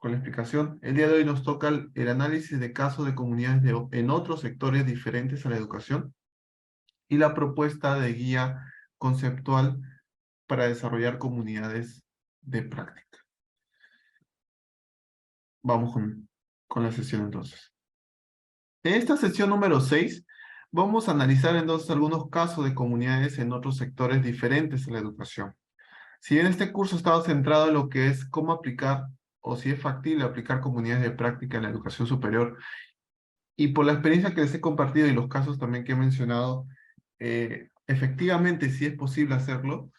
con la explicación. El día de hoy nos toca el análisis de casos de comunidades en otros sectores diferentes a la educación y la propuesta de guía conceptual para desarrollar comunidades de práctica. Vamos con la sesión entonces. En esta sesión número 6 vamos a analizar entonces algunos casos de comunidades en otros sectores diferentes a la educación. Si bien este curso estaba centrado en lo que es cómo aplicar o si es factible aplicar comunidades de práctica en la educación superior, y por la experiencia que les he compartido y los casos también que he mencionado, efectivamente sí es posible hacerlo,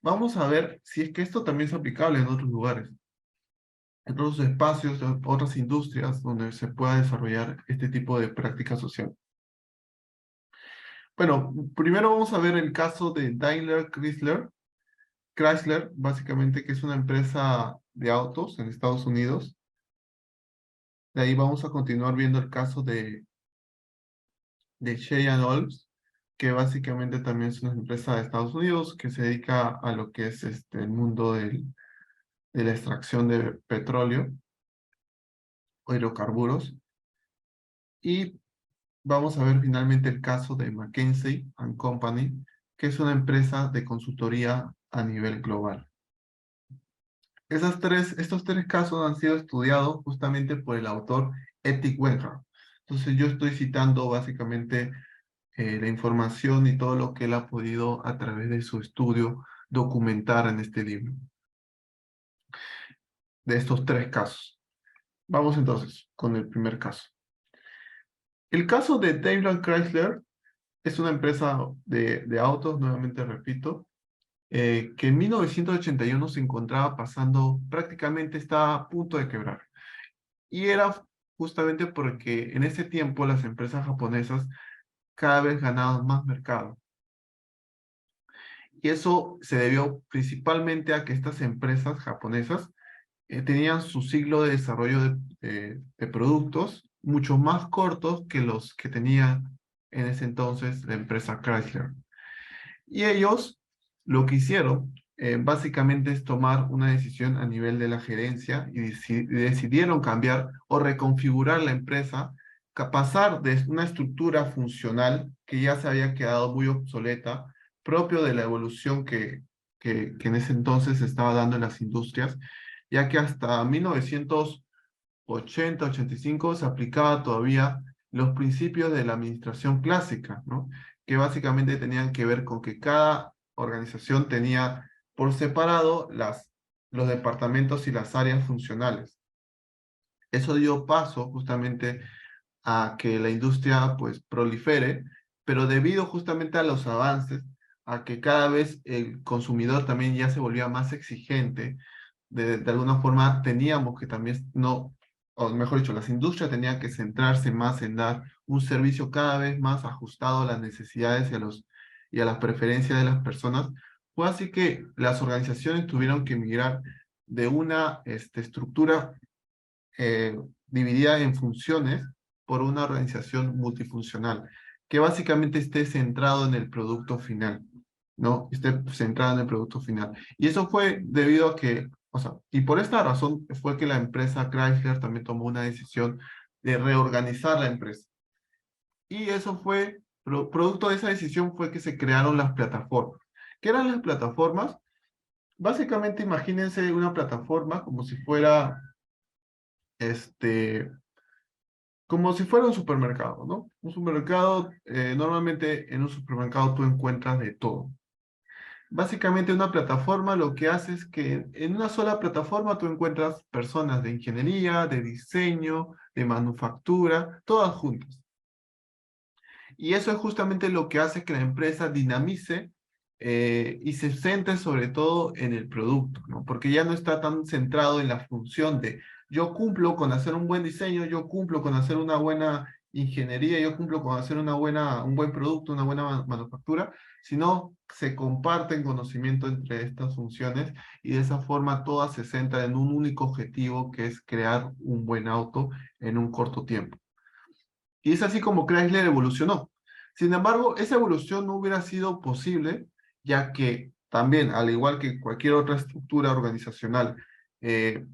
vamos a ver si es que esto también es aplicable en otros lugares, en otros espacios, en otras industrias donde se pueda desarrollar este tipo de práctica social. Bueno, primero vamos a ver el caso de Daimler Chrysler, básicamente, que es una empresa de autos en Estados Unidos. De ahí vamos a continuar viendo el caso de Cheyenne Olds, que básicamente también es una empresa de Estados Unidos que se dedica a lo que es el mundo de la extracción de petróleo o hidrocarburos. Y vamos a ver finalmente el caso de McKinsey & Company, que es una empresa de consultoría a nivel global. Estos tres casos han sido estudiados justamente por el autor Ethic Wenhart. Entonces yo estoy citando básicamente la información y todo lo que él ha podido a través de su estudio documentar en este libro, de estos tres casos. Vamos entonces con el primer caso. El caso de Daimler Chrysler es una empresa de autos, nuevamente repito, que en 1981 se encontraba pasando, prácticamente estaba a punto de quebrar. Y era justamente porque en ese tiempo las empresas japonesas cada vez ganaban más mercado. Y eso se debió principalmente a que estas empresas japonesas tenían su ciclo de desarrollo de productos mucho más cortos que los que tenía en ese entonces la empresa Chrysler. Y ellos lo que hicieron básicamente es tomar una decisión a nivel de la gerencia y decidieron cambiar o reconfigurar la empresa, pasar de una estructura funcional que ya se había quedado muy obsoleta, propio de la evolución que en ese entonces se estaba dando en las industrias, ya que hasta 1980-85 se aplicaba todavía los principios de la administración clásica, ¿no? Que básicamente tenían que ver con que cada organización tenía por separado los departamentos y las áreas funcionales. Eso dio paso justamente a que la industria pues prolifere, pero debido justamente a los avances, a que cada vez el consumidor también ya se volvía más exigente, de alguna forma teníamos que también, no, o mejor dicho, las industrias tenían que centrarse más en dar un servicio cada vez más ajustado a las necesidades y a las preferencias de las personas. Fue así que las organizaciones tuvieron que migrar de una estructura dividida en funciones por una organización multifuncional, que básicamente esté centrado en el producto final, ¿no? Esté centrado en el producto final. Y eso fue debido a que, o sea, y por esta razón fue que la empresa Chrysler también tomó una decisión de reorganizar la empresa. Y eso fue, producto de esa decisión fue que se crearon las plataformas. ¿Qué eran las plataformas? Básicamente imagínense una plataforma como si fuera este, como si fuera un supermercado, ¿no? Un supermercado, normalmente en un supermercado tú encuentras de todo. Básicamente una plataforma lo que hace es que en una sola plataforma tú encuentras personas de ingeniería, de diseño, de manufactura, todas juntas. Y eso es justamente lo que hace que la empresa dinamice y se centre sobre todo en el producto, ¿no? Porque ya no está tan centrado en la función de yo cumplo con hacer un buen diseño, yo cumplo con hacer una buena ingeniería, yo cumplo con hacer un buen producto, una buena manufactura, sino se comparten conocimiento entre estas funciones y de esa forma todas se centran en un único objetivo que es crear un buen auto en un corto tiempo. Y es así como Chrysler evolucionó. Sin embargo, esa evolución no hubiera sido posible, ya que también, al igual que cualquier otra estructura organizacional, eh,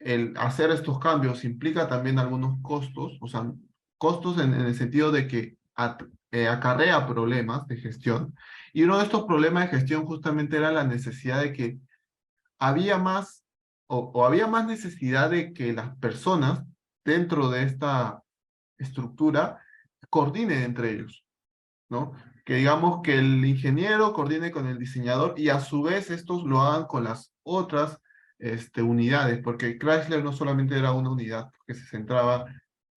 el hacer estos cambios implica también algunos costos, o sea, costos en el sentido de que acarrea problemas de gestión. Y uno de estos problemas de gestión justamente era la necesidad de que había más, o había más necesidad de que las personas dentro de esta estructura coordinen entre ellos, ¿no? Que digamos que el ingeniero coordine con el diseñador y a su vez estos lo hagan con las otras unidades, porque Chrysler no solamente era una unidad que se centraba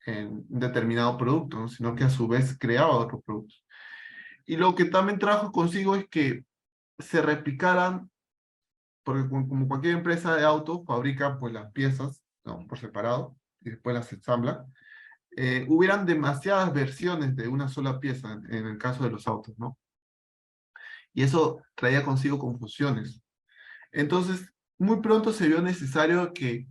en un determinado producto, ¿no? Sino que a su vez creaba otros productos. Y lo que también trajo consigo es que se replicaran, porque como cualquier empresa de autos fabrica pues las piezas, ¿no? Por separado y después las ensambla, hubieran demasiadas versiones de una sola pieza en el caso de los autos, ¿no? Y eso traía consigo confusiones. Entonces, muy pronto se vio necesario que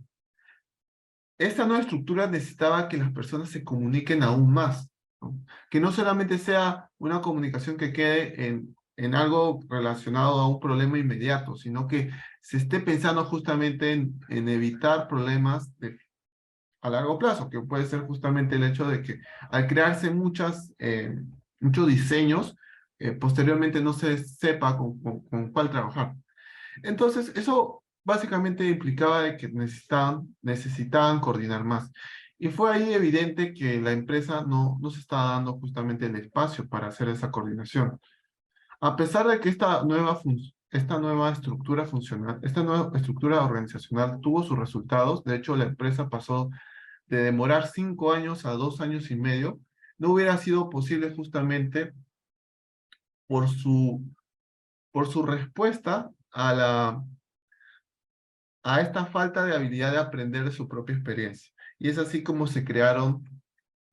esta nueva estructura necesitaba que las personas se comuniquen aún más, ¿no? Que no solamente sea una comunicación que quede en algo relacionado a un problema inmediato, sino que se esté pensando justamente en evitar problemas a largo plazo, que puede ser justamente el hecho de que al crearse muchos diseños, posteriormente no se sepa con cuál trabajar. Entonces, eso básicamente implicaba de que necesitaban coordinar más. Y fue ahí evidente que la empresa no se estaba dando justamente el espacio para hacer esa coordinación. A pesar de que esta nueva estructura funcional, esta nueva estructura organizacional tuvo sus resultados, de hecho la empresa pasó de demorar 5 años a 2 años y medio, no hubiera sido posible justamente por por su respuesta a esta falta de habilidad de aprender de su propia experiencia. Y es así como se crearon,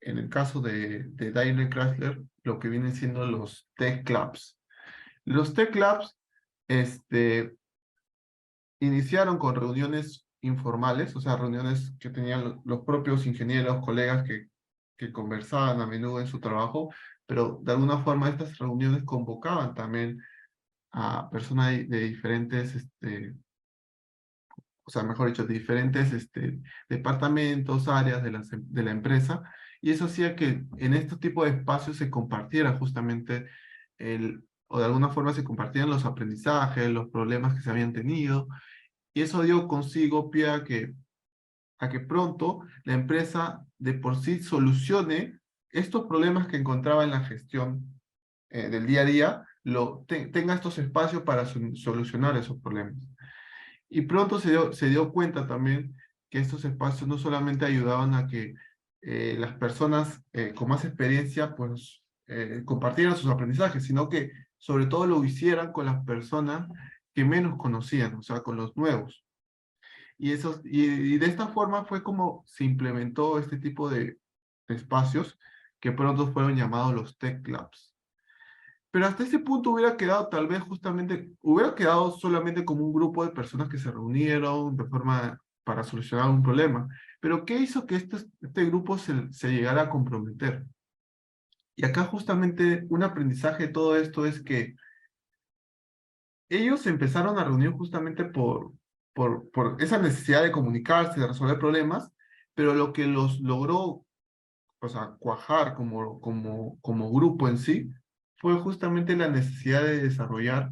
en el caso de Daimler Chrysler, lo que vienen siendo los Tech Labs. Los Tech Labs este, iniciaron con reuniones informales, o sea, reuniones que tenían los propios ingenieros, colegas que conversaban a menudo en su trabajo, pero de alguna forma estas reuniones convocaban también a personas de diferentes o sea, mejor dicho, de diferentes departamentos, áreas de la empresa, y eso hacía que en este tipo de espacios se compartiera justamente o de alguna forma se compartieran los aprendizajes, los problemas que se habían tenido, y eso dio consigo pie a que pronto la empresa de por sí solucione estos problemas que encontraba en la gestión del día a día, tenga estos espacios para solucionar esos problemas. Y pronto se dio cuenta también que estos espacios no solamente ayudaban a que las personas con más experiencia pues compartieran sus aprendizajes, sino que sobre todo lo hicieran con las personas que menos conocían, o sea, con los nuevos. Y de esta forma fue como se implementó este tipo de espacios que pronto fueron llamados los Tech Labs. Pero hasta ese punto hubiera quedado tal vez justamente, hubiera quedado solamente como un grupo de personas que se reunieron de forma para solucionar un problema. Pero ¿qué hizo que este grupo se llegara a comprometer? Y acá justamente un aprendizaje de todo esto es que ellos se empezaron a reunir justamente por esa necesidad de comunicarse, de resolver problemas, pero lo que los logró, o sea, cuajar como grupo en sí, fue justamente la necesidad de desarrollar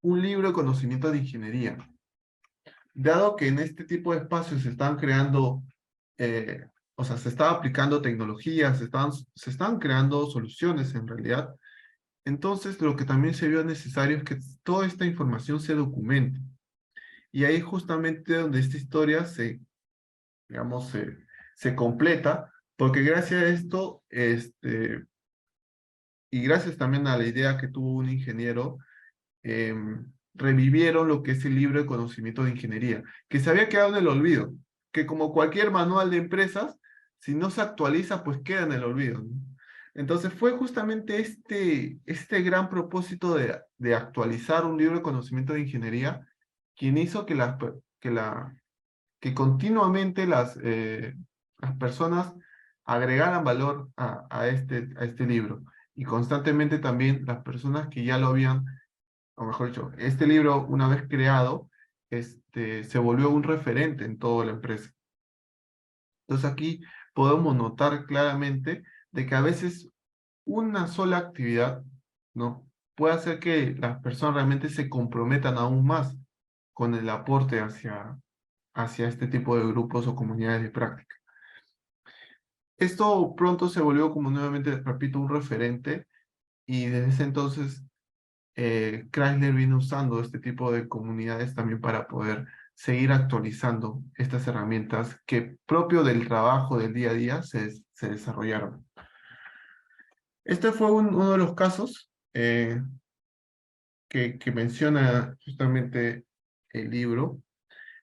un libro de conocimiento de ingeniería. Dado que en este tipo de espacios se están creando, o sea, se estaba aplicando tecnologías, se están creando soluciones en realidad, entonces lo que también se vio necesario es que toda esta información se documente. Y ahí justamente donde esta historia digamos, se completa, porque gracias a esto, y gracias también a la idea que tuvo un ingeniero, revivieron lo que es el libro de conocimiento de ingeniería, que se había quedado en el olvido, que como cualquier manual de empresas, si no se actualiza, pues queda en el olvido, ¿no? Entonces fue justamente este gran propósito de actualizar un libro de conocimiento de ingeniería quien hizo que continuamente las personas agregaran valor a este libro y constantemente también las personas que ya lo habían o mejor dicho, este libro, una vez creado, se volvió un referente en toda la empresa. Entonces aquí podemos notar claramente de que a veces una sola actividad, ¿no? Puede hacer que las personas realmente se comprometan aún más con el aporte hacia este tipo de grupos o comunidades de práctica. Esto pronto se volvió, como nuevamente repito, un referente y desde ese entonces Chrysler viene usando este tipo de comunidades también para poder seguir actualizando estas herramientas que propio del trabajo del día a día se desarrollaron. Este fue uno de los casos que menciona justamente el libro,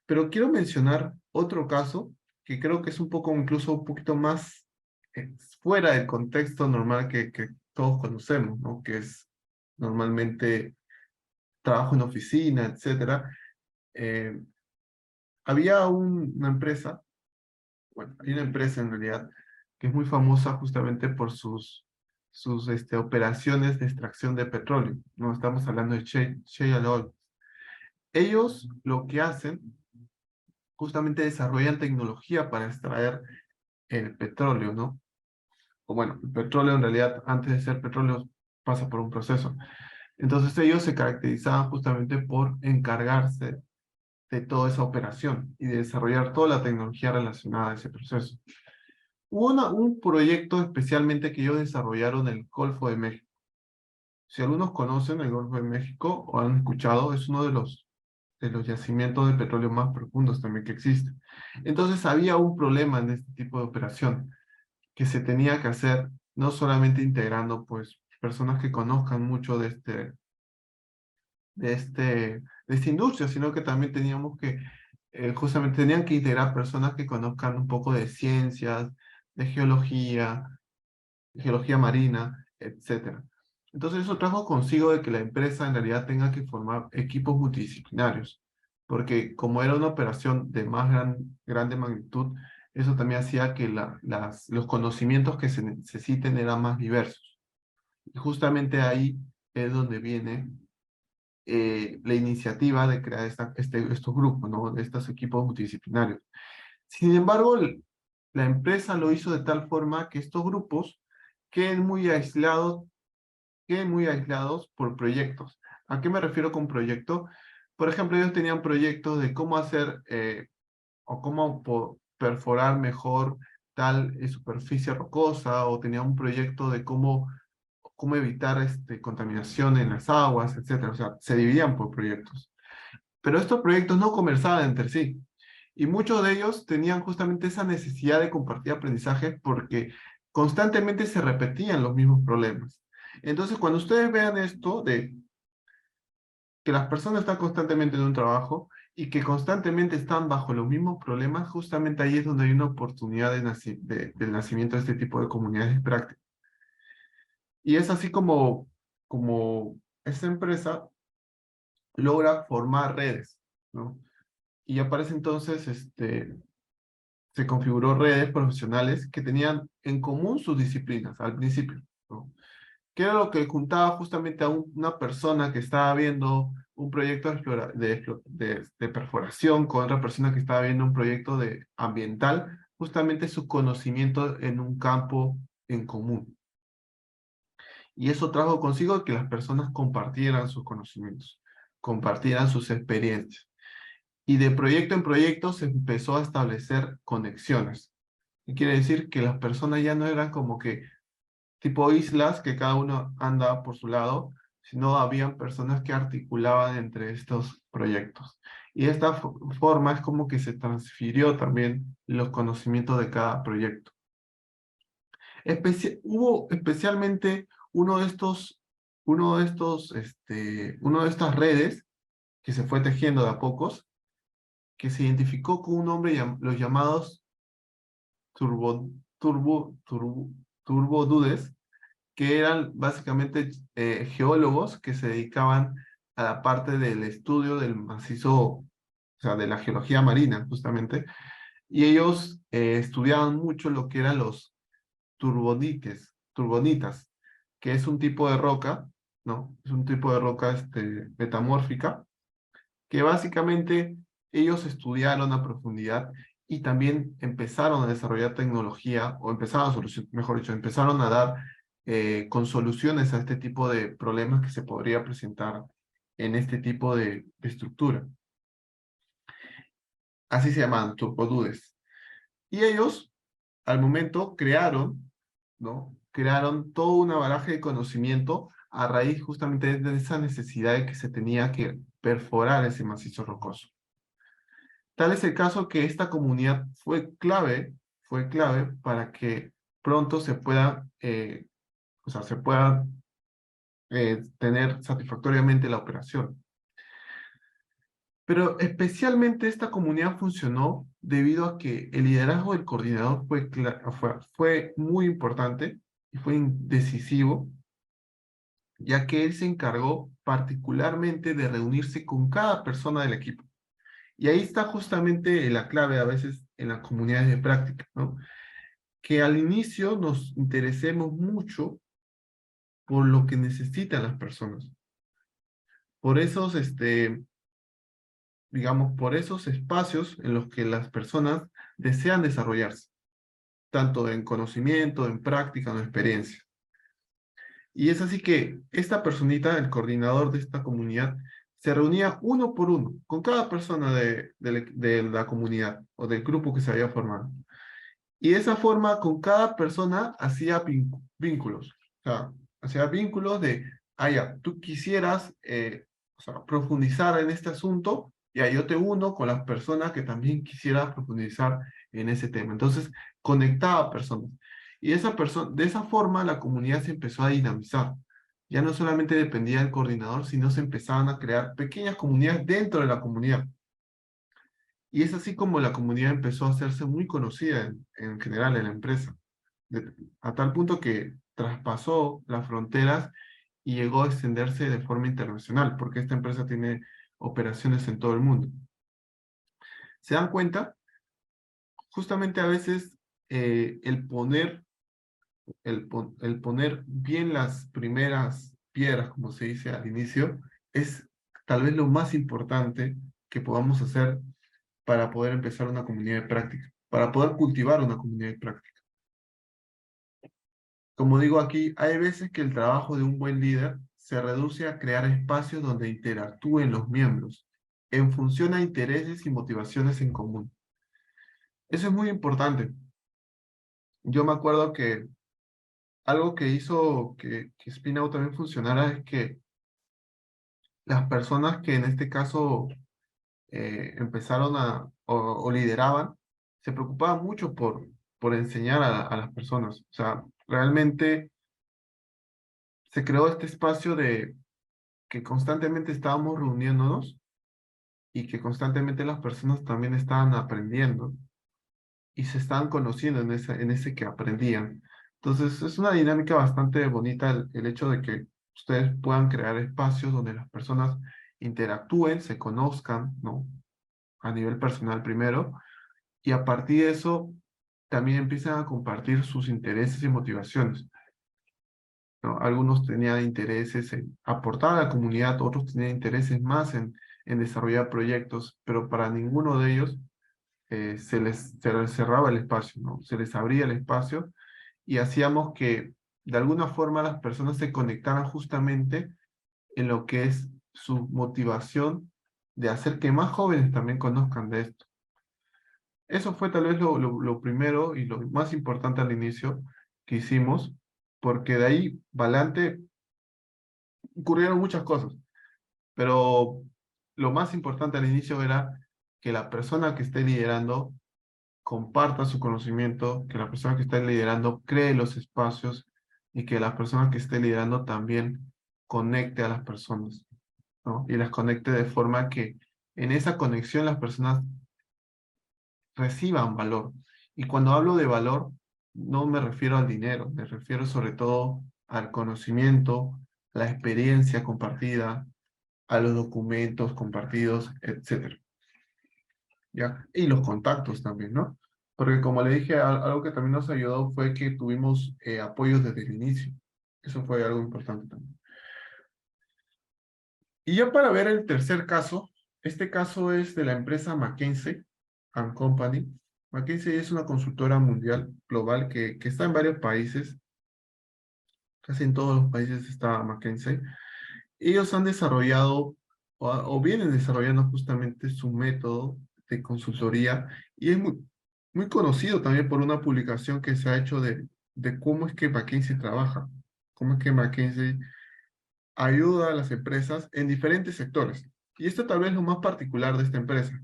pero quiero mencionar otro caso que creo que es un poco, incluso un poquito más eh, fuera del contexto normal que todos conocemos, ¿no? Que es normalmente trabajo en oficina, etcétera. Eh, había una empresa, bueno, hay una empresa en realidad que es muy famosa justamente por sus operaciones de extracción de petróleo, ¿no? Estamos hablando de Shell Oil. Ellos lo que hacen, justamente desarrollan tecnología para extraer el petróleo, ¿no? O bueno, el petróleo en realidad, antes de ser petróleo, pasa por un proceso. Entonces ellos se caracterizaban justamente por encargarse de toda esa operación y de desarrollar toda la tecnología relacionada a ese proceso. Hubo un proyecto especialmente que ellos desarrollaron en el Golfo de México. Si algunos conocen el Golfo de México o han escuchado, es uno de los yacimientos de petróleo más profundos también que existen. Entonces había un problema en este tipo de operación que se tenía que hacer no solamente integrando pues personas que conozcan mucho de esta industria, sino que también teníamos que, justamente tenían que integrar personas que conozcan un poco de ciencias, de geología marina, etcétera. Entonces eso trajo consigo de que la empresa en realidad tenga que formar equipos multidisciplinarios, porque como era una operación de más grande magnitud, eso también hacía que los conocimientos que se necesiten eran más diversos. Y justamente ahí es donde viene la iniciativa de crear estos grupos, ¿no? De estos equipos multidisciplinarios. Sin embargo, la empresa lo hizo de tal forma que estos grupos queden muy aislados, queden muy aislados por proyectos. ¿A qué me refiero con proyecto? Por ejemplo, ellos tenían proyectos de cómo hacer o cómo perforar mejor tal superficie rocosa, o tenían un proyecto de cómo evitar contaminación en las aguas, etcétera. O sea, se dividían por proyectos. Pero estos proyectos no conversaban entre sí. Y muchos de ellos tenían justamente esa necesidad de compartir aprendizaje porque constantemente se repetían los mismos problemas. Entonces, cuando ustedes vean esto de que las personas están constantemente en un trabajo y que constantemente están bajo los mismos problemas, justamente ahí es donde hay una oportunidad del nacimiento de este tipo de comunidades prácticas. Y es así como esta empresa logra formar redes, ¿no? Y aparece entonces, se configuró redes profesionales que tenían en común sus disciplinas al principio, ¿no? Que era lo que juntaba justamente a una persona que estaba viendo un proyecto de perforación con otra persona que estaba viendo un proyecto de ambiental, justamente su conocimiento en un campo en común. Y eso trajo consigo que las personas compartieran sus conocimientos, compartieran sus experiencias. Y de proyecto en proyecto se empezó a establecer conexiones. Y quiere decir que las personas ya no eran como que tipo islas que cada uno anda por su lado, sino habían personas que articulaban entre estos proyectos. Y de esta forma es como que se transfirió también los conocimientos de cada proyecto. Hubo especialmente uno de estas redes que se fue tejiendo de a pocos, que se identificó con un nombre, los llamados turbo, turbo, turbo, turbodudes, que eran básicamente geólogos que se dedicaban a la parte del estudio del macizo, o sea, de la geología marina, justamente, y ellos estudiaban mucho lo que eran los turbonitas, que es un tipo de roca, ¿no? Es un tipo de roca metamórfica que básicamente ellos estudiaron a profundidad y también empezaron a desarrollar tecnología, o empezaron a solucionar, mejor dicho, empezaron a dar con soluciones a este tipo de problemas que se podría presentar en este tipo de estructura. Así se llaman turcodudes. Y ellos, al momento, crearon, ¿no? Crearon todo una baraja de conocimiento a raíz justamente de esa necesidad de que se tenía que perforar ese macizo rocoso. Tal es el caso que esta comunidad fue clave para que pronto se pueda, o sea, se pueda tener satisfactoriamente la operación. Pero especialmente esta comunidad funcionó debido a que el liderazgo del coordinador fue muy importante y fue decisivo, ya que él se encargó particularmente de reunirse con cada persona del equipo. Y ahí está justamente la clave a veces en las comunidades de práctica, ¿no? Que al inicio nos interesemos mucho por lo que necesitan las personas, por esos, digamos, por esos espacios en los que las personas desean desarrollarse, tanto en conocimiento, en práctica, en experiencia. Y es así que esta personita, el coordinador de esta comunidad, se reunía uno por uno con cada persona de la comunidad o del grupo que se había formado. Y de esa forma, con cada persona hacía vínculos. O sea, hacía vínculos de, ah, ya, tú quisieras o sea, profundizar en este asunto, ya yo te uno con las personas que también quisieran profundizar en ese tema. Entonces, conectaba personas. Y de esa forma la comunidad se empezó a dinamizar. Ya no solamente dependía del coordinador, sino se empezaban a crear pequeñas comunidades dentro de la comunidad. Y es así como la comunidad empezó a hacerse muy conocida en general en la empresa, a tal punto que traspasó las fronteras y llegó a extenderse de forma internacional, porque esta empresa tiene operaciones en todo el mundo. ¿Se dan cuenta? Justamente a veces el poner bien las primeras piedras, como se dice al inicio, es tal vez lo más importante que podamos hacer para poder empezar una comunidad de práctica, para poder cultivar una comunidad de práctica. Como digo aquí, hay veces que el trabajo de un buen líder se reduce a crear espacios donde interactúen los miembros en función a intereses y motivaciones en común. Eso es muy importante. Yo me acuerdo que algo que hizo que Spinout también funcionara es que las personas que en este caso empezaron o lideraban, se preocupaban mucho por enseñar a las personas. O sea, realmente se creó este espacio de que constantemente estábamos reuniéndonos y que constantemente las personas también estaban aprendiendo y se estaban conociendo en ese que aprendían. Entonces, es una dinámica bastante bonita el hecho de que ustedes puedan crear espacios donde las personas interactúen, se conozcan, ¿no? A nivel personal primero, y a partir de eso también empiezan a compartir sus intereses y motivaciones, ¿no? Algunos tenían intereses en aportar a la comunidad, otros tenían intereses más en desarrollar proyectos, pero para ninguno de ellos se les cerraba el espacio, ¿no? Se les abría el espacio y hacíamos que de alguna forma las personas se conectaran justamente en lo que es su motivación de hacer que más jóvenes también conozcan de esto. Eso fue tal vez lo primero y lo más importante al inicio que hicimos, porque de ahí para adelante ocurrieron muchas cosas, pero lo más importante al inicio era que la persona que esté liderando comparta su conocimiento, que la persona que esté liderando cree los espacios y que la persona que esté liderando también conecte a las personas, ¿no? Y las conecte de forma que en esa conexión las personas reciban valor. Y cuando hablo de valor, no me refiero al dinero, me refiero sobre todo al conocimiento, la experiencia compartida, a los documentos compartidos, etcétera. ¿Ya? Y los contactos también, ¿no? Porque como le dije, algo que también nos ayudó fue que tuvimos apoyos desde el inicio. Eso fue algo importante también. Y ya para ver el tercer caso, este caso es de la empresa McKinsey and Company. McKinsey es una consultora mundial global que está en varios países, casi en todos los países está McKinsey. Ellos han desarrollado o vienen desarrollando justamente su método de consultoría y es muy conocido también por una publicación que se ha hecho de cómo es que McKinsey trabaja, cómo es que McKinsey ayuda a las empresas en diferentes sectores. Y esto tal vez es lo más particular de esta empresa,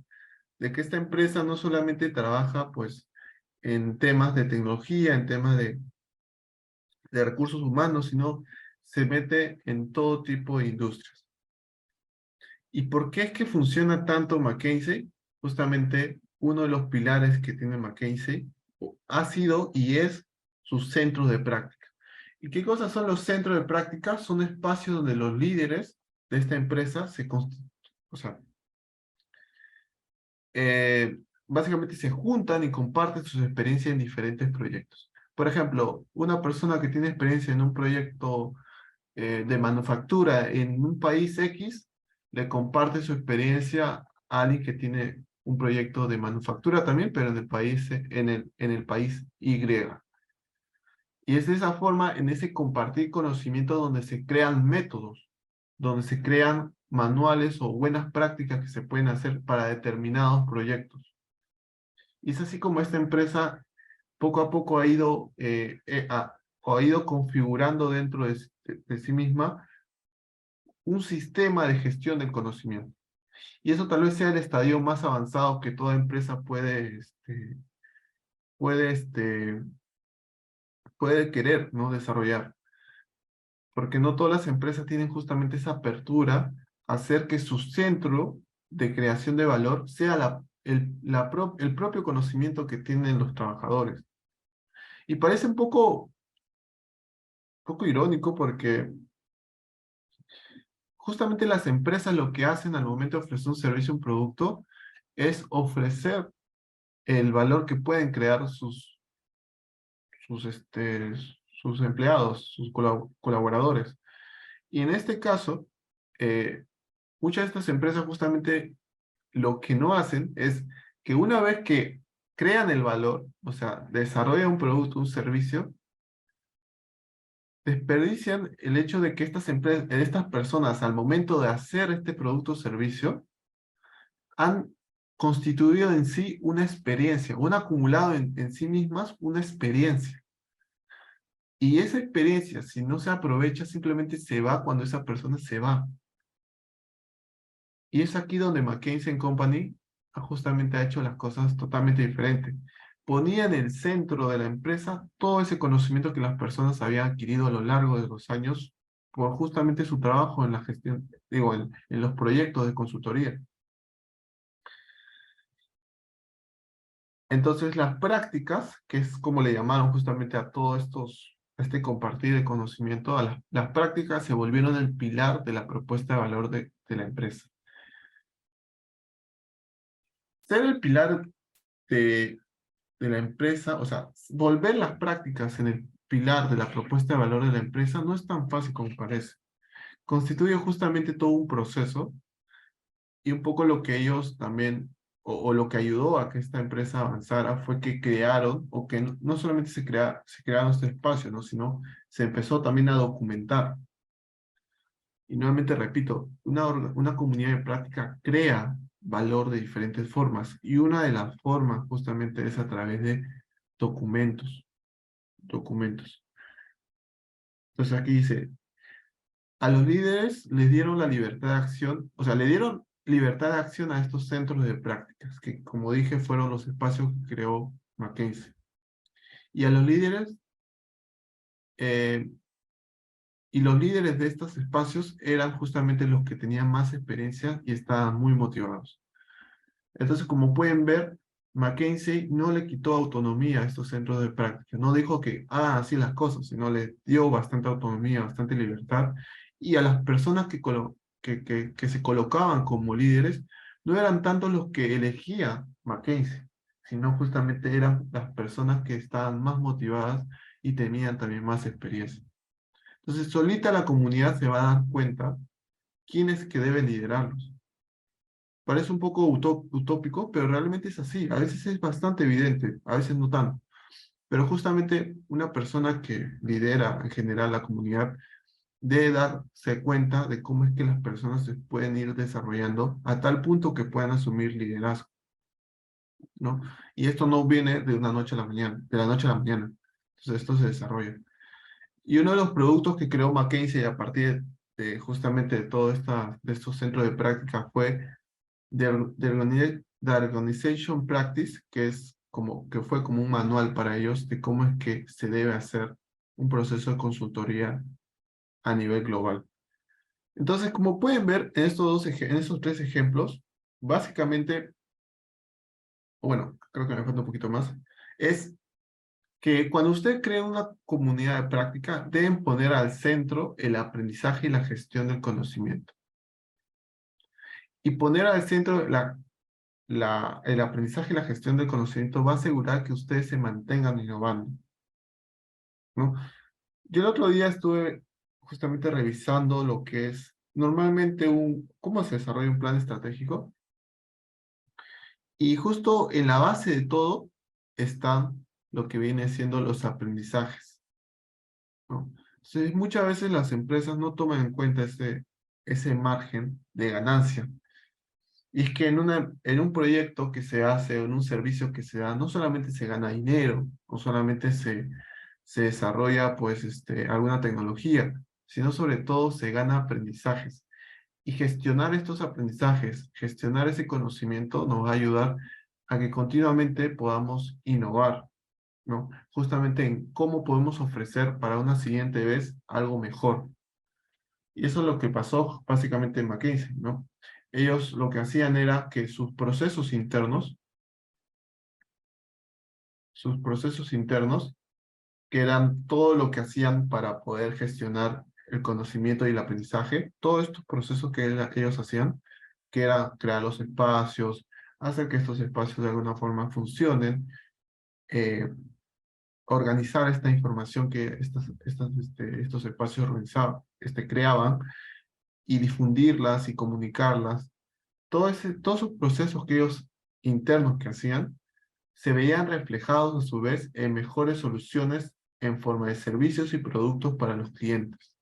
de que esta empresa no solamente trabaja pues en temas de tecnología, en temas de recursos humanos, sino se mete en todo tipo de industrias. ¿Y por qué es que funciona tanto McKinsey? Justamente uno de los pilares que tiene McKinsey ha sido y es sus centros de práctica. ¿Y qué cosas son los centros de práctica? Son espacios donde los líderes de esta empresa o sea, básicamente se juntan y comparten sus experiencias en diferentes proyectos. Por ejemplo, una persona que tiene experiencia en un proyecto de manufactura en un país X, le comparte su experiencia a alguien que tiene un proyecto de manufactura también, pero en el país, en el país Y. Y es de esa forma, en ese compartir conocimiento, donde se crean métodos, donde se crean manuales o buenas prácticas que se pueden hacer para determinados proyectos. Y es así como esta empresa poco a poco ha ido configurando dentro de sí misma un sistema de gestión del conocimiento. Y eso tal vez sea el estadio más avanzado que toda empresa puede, este, puede querer, ¿no? Desarrollar. Porque no todas las empresas tienen justamente esa apertura a hacer que su centro de creación de valor sea el propio conocimiento que tienen los trabajadores. Y parece poco irónico porque justamente las empresas lo que hacen al momento de ofrecer un servicio o un producto es ofrecer el valor que pueden crear sus, este, sus empleados, sus colaboradores. Y en este caso, eh, muchas de estas empresas justamente lo que no hacen es que una vez que crean el valor, o sea, desarrollan un producto, un servicio, desperdician el hecho de que estas personas al momento de hacer este producto o servicio han constituido en sí una experiencia, o han acumulado en sí mismas una experiencia. Y esa experiencia, si no se aprovecha, simplemente se va cuando esa persona se va. Y es aquí donde McKinsey Company justamente ha hecho las cosas totalmente diferentes. Ponía en el centro de la empresa todo ese conocimiento que las personas habían adquirido a lo largo de los años por justamente su trabajo en la gestión, digo, en los proyectos de consultoría. Entonces, las prácticas, que es como le llamaron justamente a este compartir de conocimiento, las prácticas se volvieron el pilar de la propuesta de valor de la empresa. Ser el pilar de, de la empresa, o sea, volver las prácticas en el pilar de la propuesta de valor de la empresa no es tan fácil como parece. Constituye justamente todo un proceso y un poco lo que ellos también, o lo que ayudó a que esta empresa avanzara fue que crearon, o que no solamente se crearon este espacio, ¿no? Sino se empezó también a documentar. Y nuevamente repito, una comunidad de práctica crea valor de diferentes formas, y una de las formas justamente es a través de documentos, documentos. Entonces aquí dice, a los líderes les dieron la libertad de acción, o sea, le dieron libertad de acción a estos centros de prácticas, que como dije fueron los espacios que creó Mackenzie. Y a los líderes, eh, y los líderes de estos espacios eran justamente los que tenían más experiencia y estaban muy motivados. Entonces, como pueden ver, Mackenzie no le quitó autonomía a estos centros de práctica, no dijo que hagan así las cosas, sino le dio bastante autonomía, bastante libertad, y a las personas que se colocaban como líderes, no eran tanto los que elegía Mackenzie, sino justamente eran las personas que estaban más motivadas y tenían también más experiencia. Entonces, solita la comunidad se va a dar cuenta quién es que debe liderarlos. Parece un poco utópico, pero realmente es así. A veces es bastante evidente, a veces no tanto. Pero justamente una persona que lidera en general la comunidad debe darse cuenta de cómo es que las personas se pueden ir desarrollando a tal punto que puedan asumir liderazgo, ¿no? Y esto no viene de una noche a la mañana, de la noche a la mañana. Entonces esto se desarrolla. Y uno de los productos que creó McKinsey a partir de justamente de todo de estos centros de práctica fue The Organization Practice, que fue como un manual para ellos de cómo es que se debe hacer un proceso de consultoría a nivel global. Entonces, como pueden ver en en estos tres ejemplos, básicamente, bueno, creo que me falta un poquito más, es que cuando usted crea una comunidad de práctica, deben poner al centro el aprendizaje y la gestión del conocimiento. Y poner al centro el aprendizaje y la gestión del conocimiento va a asegurar que ustedes se mantengan innovando, ¿no? Yo el otro día estuve justamente revisando lo que es normalmente cómo se desarrolla un plan estratégico, y justo en la base de todo están lo que viene siendo los aprendizajes, ¿no? Entonces, muchas veces las empresas no toman en cuenta ese margen de ganancia. Y es que en un proyecto que se hace, o en un servicio que se da, no solamente se gana dinero, no solamente se desarrolla pues alguna tecnología, sino sobre todo se gana aprendizajes. Y gestionar estos aprendizajes, gestionar ese conocimiento nos va a ayudar a que continuamente podamos innovar, ¿no? Justamente en cómo podemos ofrecer para una siguiente vez algo mejor. Y eso es lo que pasó básicamente en McKinsey, ¿no? Ellos lo que hacían era que sus procesos internos, que eran todo lo que hacían para poder gestionar el conocimiento y el aprendizaje, todos estos procesos que ellos hacían, que era crear los espacios, hacer que estos espacios de alguna forma funcionen, eh, organizar esta información que estos espacios creaban, y difundirlas y comunicarlas. Todos esos procesos que ellos internos que hacían se veían reflejados a su vez en mejores soluciones en forma de servicios y productos para los clientes,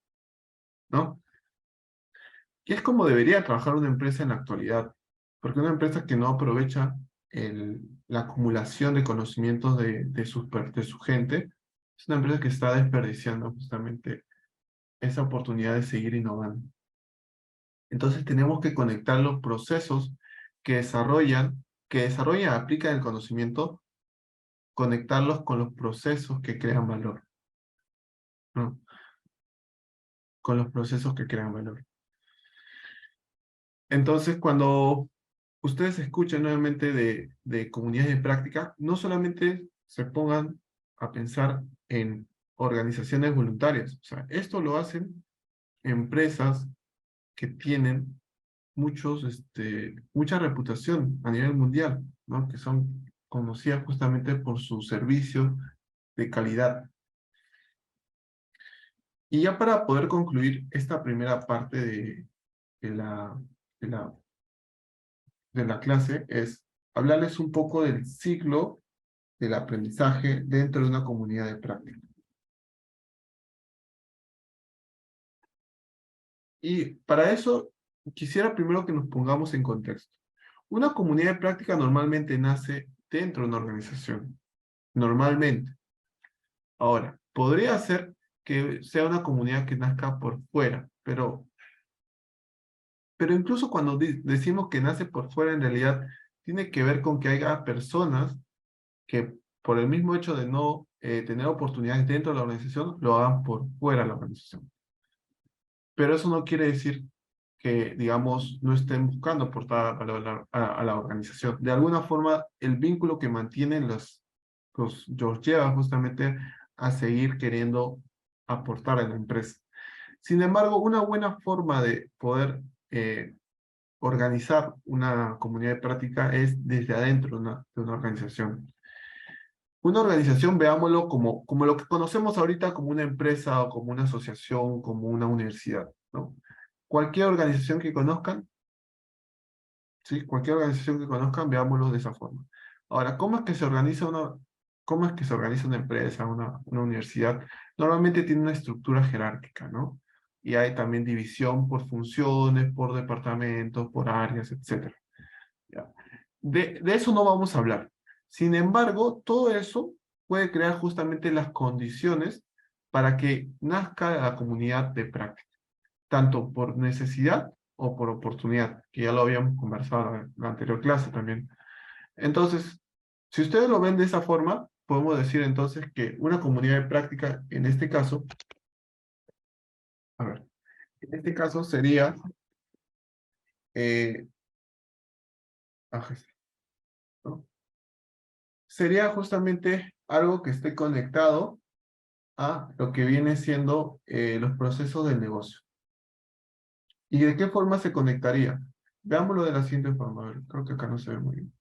¿no? Y es como debería trabajar una empresa en la actualidad, porque una empresa que no aprovecha la acumulación de conocimientos de su gente, es una empresa que está desperdiciando justamente esa oportunidad de seguir innovando. Entonces tenemos que conectar los procesos que desarrollan, aplican el conocimiento, conectarlos con los procesos que crean valor, ¿no? Con los procesos que crean valor. Entonces, cuando ustedes escuchen nuevamente de comunidades de práctica, no solamente se pongan a pensar en organizaciones voluntarias. O sea, esto lo hacen empresas que tienen mucha reputación a nivel mundial, ¿no? Que son conocidas justamente por su servicio de calidad. Y ya para poder concluir esta primera parte de la, de la, de la clase, es hablarles un poco del ciclo del aprendizaje dentro de una comunidad de práctica. Y para eso, quisiera primero que nos pongamos en contexto. Una comunidad de práctica normalmente nace dentro de una organización. Normalmente. Ahora, podría ser que sea una comunidad que nazca por fuera, pero incluso cuando decimos que nace por fuera, en realidad tiene que ver con que haya personas que por el mismo hecho de no tener oportunidades dentro de la organización, lo hagan por fuera de la organización. Pero eso no quiere decir que, digamos, no estén buscando aportar a la organización. De alguna forma, el vínculo que mantienen los lleva justamente a seguir queriendo aportar a la empresa. Sin embargo, una buena forma de poder organizar una comunidad de práctica es desde adentro de una organización. Una organización, veámoslo como lo que conocemos ahorita como una empresa o como una asociación, como una universidad, ¿no? Cualquier organización que conozcan, ¿sí? Cualquier organización que conozcan, veámoslo de esa forma. Ahora, cómo es que se organiza una empresa, una universidad? Normalmente tiene una estructura jerárquica, ¿no? Y hay también división por funciones, por departamentos, por áreas, etcétera. ¿Ya? De eso no vamos a hablar. Sin embargo, todo eso puede crear justamente las condiciones para que nazca la comunidad de práctica, tanto por necesidad o por oportunidad, que ya lo habíamos conversado en la anterior clase también. Entonces, si ustedes lo ven de esa forma, podemos decir entonces que una comunidad de práctica, en este caso, a ver, en este caso sería, eh, ¿no? Sería justamente algo que esté conectado a lo que viene siendo los procesos del negocio. ¿Y de qué forma se conectaría? Veámoslo de la siguiente forma. A ver, creo que acá no se ve muy bien.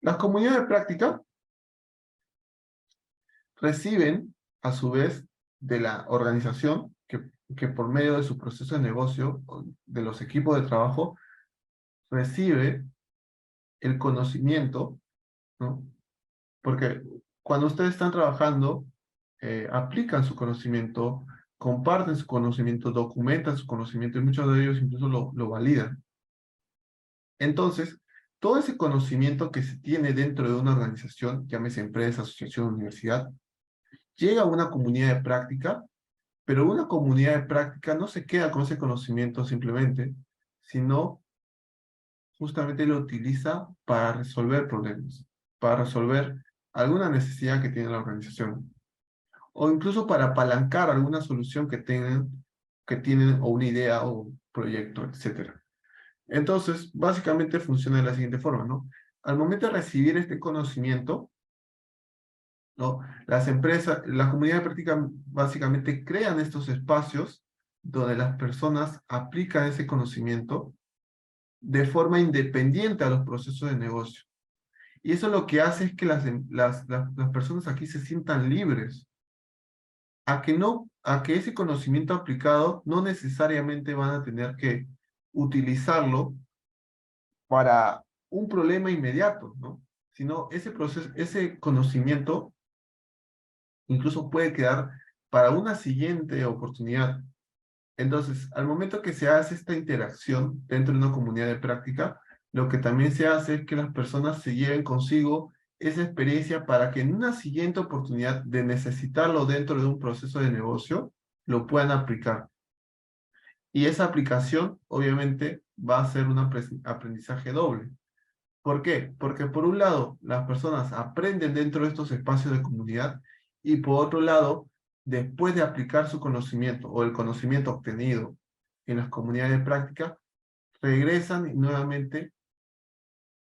Las comunidades de práctica reciben, a su vez, de la organización, que por medio de su proceso de negocio, de los equipos de trabajo, recibe el conocimiento, ¿no? Porque cuando ustedes están trabajando, aplican su conocimiento, comparten su conocimiento, documentan su conocimiento y muchos de ellos incluso lo validan. Entonces, todo ese conocimiento que se tiene dentro de una organización, llámese empresa, asociación, universidad, llega a una comunidad de práctica, pero una comunidad de práctica no se queda con ese conocimiento simplemente, sino justamente lo utiliza para resolver problemas, para resolver alguna necesidad que tiene la organización, o incluso para apalancar alguna solución que tienen, o una idea o un proyecto, etcétera. Entonces, básicamente funciona de la siguiente forma, ¿no? Al momento de recibir este conocimiento, ¿no? Las empresas, la comunidad de práctica básicamente crean estos espacios donde las personas aplican ese conocimiento de forma independiente a los procesos de negocio. Y eso lo que hace es que las personas aquí se sientan libres a que ese conocimiento aplicado no necesariamente van a tener que utilizarlo para un problema inmediato, ¿no? Sino ese proceso, ese conocimiento incluso puede quedar para una siguiente oportunidad. Entonces, al momento que se hace esta interacción dentro de una comunidad de práctica, lo que también se hace es que las personas se lleven consigo esa experiencia para que en una siguiente oportunidad de necesitarlo dentro de un proceso de negocio, lo puedan aplicar. Y esa aplicación, obviamente, va a ser un aprendizaje doble. ¿Por qué? Porque por un lado, las personas aprenden dentro de estos espacios de comunidad y por otro lado, después de aplicar su conocimiento o el conocimiento obtenido en las comunidades de práctica, regresan y nuevamente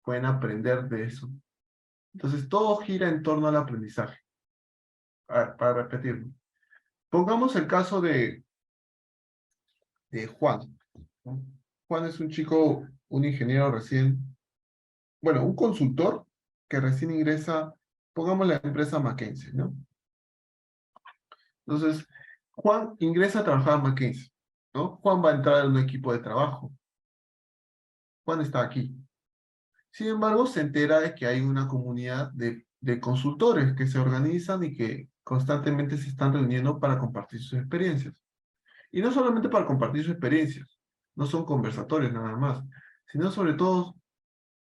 pueden aprender de eso. Entonces, todo gira en torno al aprendizaje. Para repetirlo. Pongamos el caso de Juan, ¿no? Juan es un chico, un ingeniero recién, bueno, un consultor que recién ingresa, pongamos la empresa McKinsey, ¿no? Entonces, Juan ingresa a trabajar a McKinsey, ¿no? Juan va a entrar en un equipo de trabajo. Juan está aquí. Sin embargo, se entera de que hay una comunidad de consultores que se organizan y que constantemente se están reuniendo para compartir sus experiencias. Y no solamente para compartir sus experiencias, no son conversatorios nada más, sino sobre todo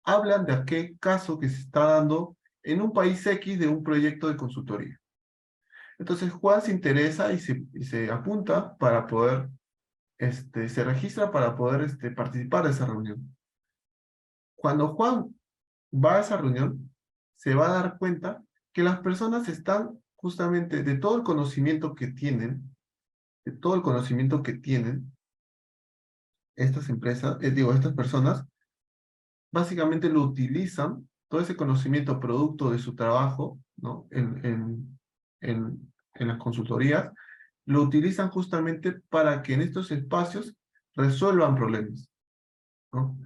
hablan de aquel caso que se está dando en un país X de un proyecto de consultoría. Entonces Juan se interesa y se apunta para poder, se registra para poder participar de esa reunión. Cuando Juan va a esa reunión, se va a dar cuenta que las personas están justamente de todo el conocimiento que tienen, de todo el conocimiento que tienen estas empresas, estas personas, básicamente lo utilizan, todo ese conocimiento producto de su trabajo, ¿no? En las consultorías, lo utilizan justamente para que en estos espacios resuelvan problemas, ¿no?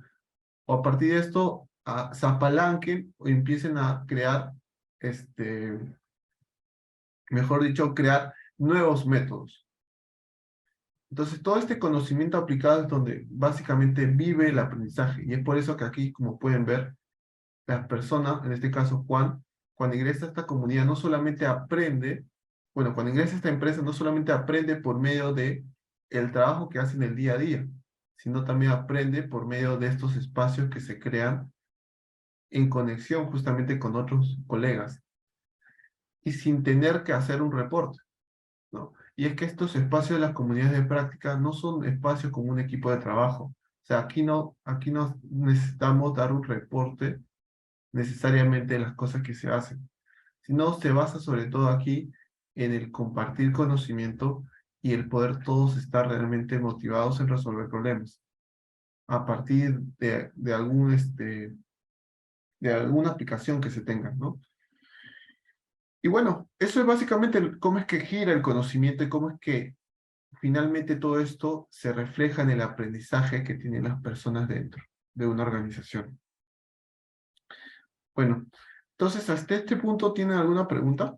O a partir de esto se apalanquen o empiecen a crear, mejor dicho, crear nuevos métodos. Entonces, todo este conocimiento aplicado es donde básicamente vive el aprendizaje. Y es por eso que aquí, como pueden ver, las personas, en este caso Juan, cuando ingresa a esta comunidad, no solamente aprende, bueno, cuando ingresa a esta empresa, no solamente aprende por medio de el trabajo que hace en el día a día, sino también aprende por medio de estos espacios que se crean en conexión justamente con otros colegas y sin tener que hacer un reporte, ¿no? Y es que estos espacios de las comunidades de práctica no son espacios como un equipo de trabajo. O sea, aquí no necesitamos dar un reporte necesariamente de las cosas que se hacen, sino se basa sobre todo aquí en el compartir conocimiento y el poder todos estar realmente motivados en resolver problemas a partir de alguna aplicación que se tenga, ¿no? Y bueno, eso es básicamente cómo es que gira el conocimiento y cómo es que finalmente todo esto se refleja en el aprendizaje que tienen las personas dentro de una organización. Bueno, entonces hasta este punto, ¿tienen alguna pregunta?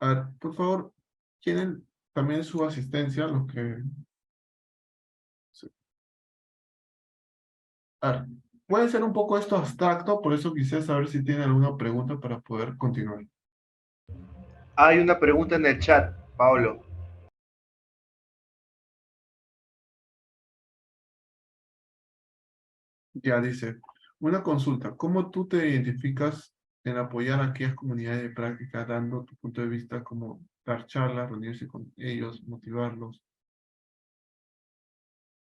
A ver, por favor, tienen también su asistencia, los que... A ver, puede ser un poco esto abstracto, por eso quisiera saber si tienen alguna pregunta para poder continuar. Hay una pregunta en el chat, Pablo. Ya dice, una consulta, ¿cómo tú te identificas en apoyar a aquellas comunidades de práctica, dando tu punto de vista, como dar charlas, reunirse con ellos, motivarlos?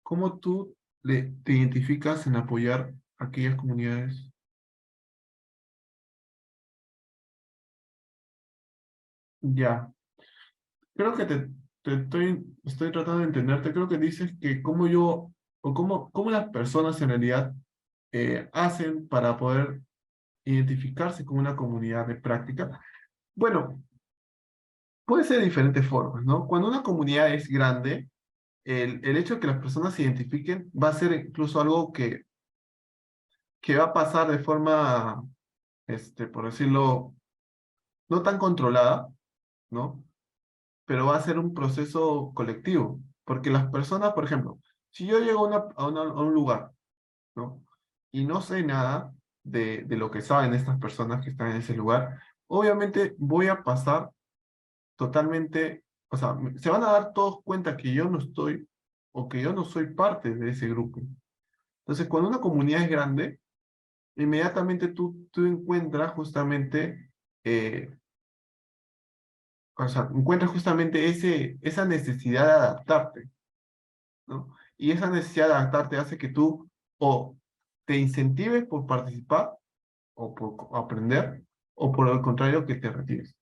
¿Cómo tú te identificas en apoyar a aquellas comunidades? Ya, creo que estoy tratando de entenderte. Creo que dices que cómo yo, o cómo las personas en realidad hacen para poder identificarse con una comunidad de práctica. Bueno, puede ser de diferentes formas, ¿no? Cuando una comunidad es grande, el hecho de que las personas se identifiquen va a ser incluso algo que va a pasar de forma, por decirlo, no tan controlada, ¿no? Pero va a ser un proceso colectivo, porque las personas, por ejemplo, si yo llego a un lugar, ¿no? Y no sé nada de lo que saben estas personas que están en ese lugar, obviamente voy a pasar totalmente, o sea, se van a dar todos cuenta que yo no estoy o que yo no soy parte de ese grupo. Entonces, cuando una comunidad es grande, inmediatamente tú encuentras justamente, o sea, encuentras justamente esa necesidad de adaptarte, ¿no? Y esa necesidad de adaptarte hace que tú o te incentives por participar o por aprender, o por el contrario, que te retires.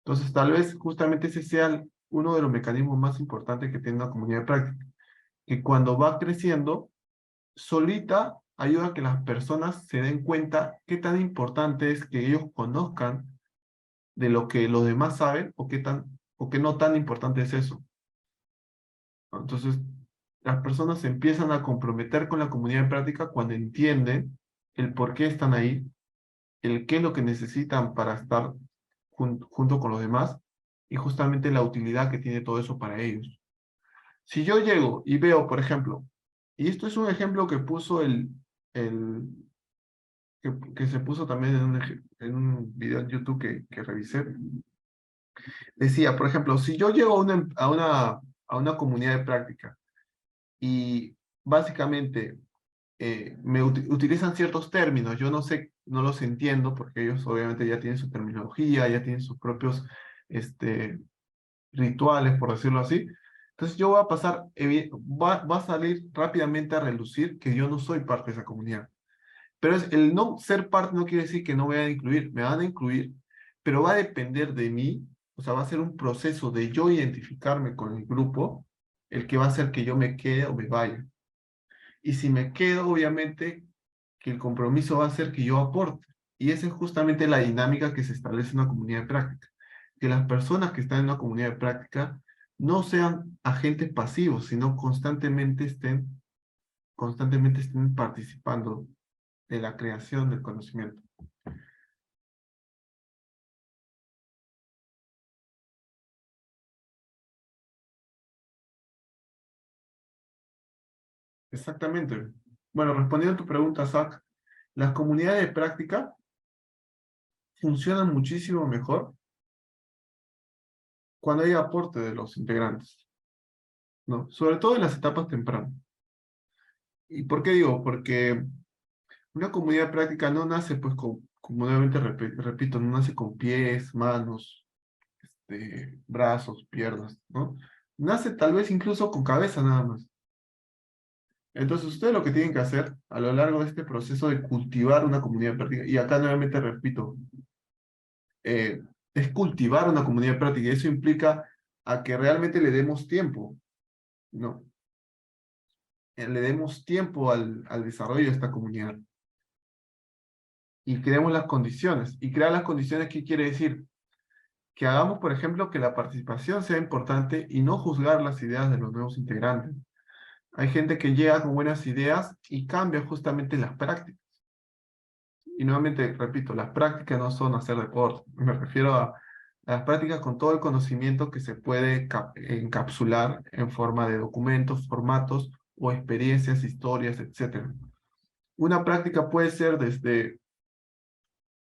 Entonces, tal vez justamente ese sea uno de los mecanismos más importantes que tiene una comunidad de práctica, que cuando va creciendo, solita ayuda a que las personas se den cuenta qué tan importante es que ellos conozcan de lo que los demás saben o qué no tan importante es eso, ¿no? Entonces, las personas se empiezan a comprometer con la comunidad de práctica cuando entienden el por qué están ahí, el qué es lo que necesitan para estar junto con los demás y justamente la utilidad que tiene todo eso para ellos. Si yo llego y veo, por ejemplo, y esto es un ejemplo que puso el que se puso también en un video en YouTube que revisé, decía, por ejemplo, si yo llego a una comunidad de práctica y básicamente utilizan ciertos términos, yo no sé, no los entiendo porque ellos obviamente ya tienen su terminología, ya tienen sus propios este, rituales, por decirlo así. Entonces yo voy a pasar, va a salir rápidamente a relucir que yo no soy parte de esa comunidad. Pero el no ser parte no quiere decir que no me van a incluir, me van a incluir, pero va a depender de mí, o sea, va a ser un proceso de yo identificarme con el grupo, el que va a hacer que yo me quede o me vaya. Y si me quedo, obviamente, que el compromiso va a ser que yo aporte. Y esa es justamente la dinámica que se establece en una comunidad de práctica. Que las personas que están en una comunidad de práctica no sean agentes pasivos, sino constantemente estén participando de la creación del conocimiento. Exactamente. Bueno, respondiendo a tu pregunta, Zach, las comunidades de práctica funcionan muchísimo mejor cuando hay aporte de los integrantes, ¿no? Sobre todo en las etapas tempranas. ¿Y por qué digo? Porque una comunidad de práctica no nace, pues, como nuevamente repito, no nace con pies, manos, brazos, piernas, ¿no? Nace tal vez incluso con cabeza nada más. Entonces, ustedes lo que tienen que hacer a lo largo de este proceso de cultivar una comunidad de práctica, y acá nuevamente repito, es cultivar una comunidad de práctica, y eso implica a que realmente le demos tiempo, ¿no? Le demos tiempo al desarrollo de esta comunidad y creemos las condiciones. Y crear las condiciones, ¿qué quiere decir? Que hagamos, por ejemplo, que la participación sea importante y no juzgar las ideas de los nuevos integrantes. Hay gente que llega con buenas ideas y cambia justamente las prácticas. Y nuevamente, repito, las prácticas no son hacer deporte. Me refiero a las prácticas con todo el conocimiento que se puede encapsular en forma de documentos, formatos o experiencias, historias, etcétera. Una práctica puede ser desde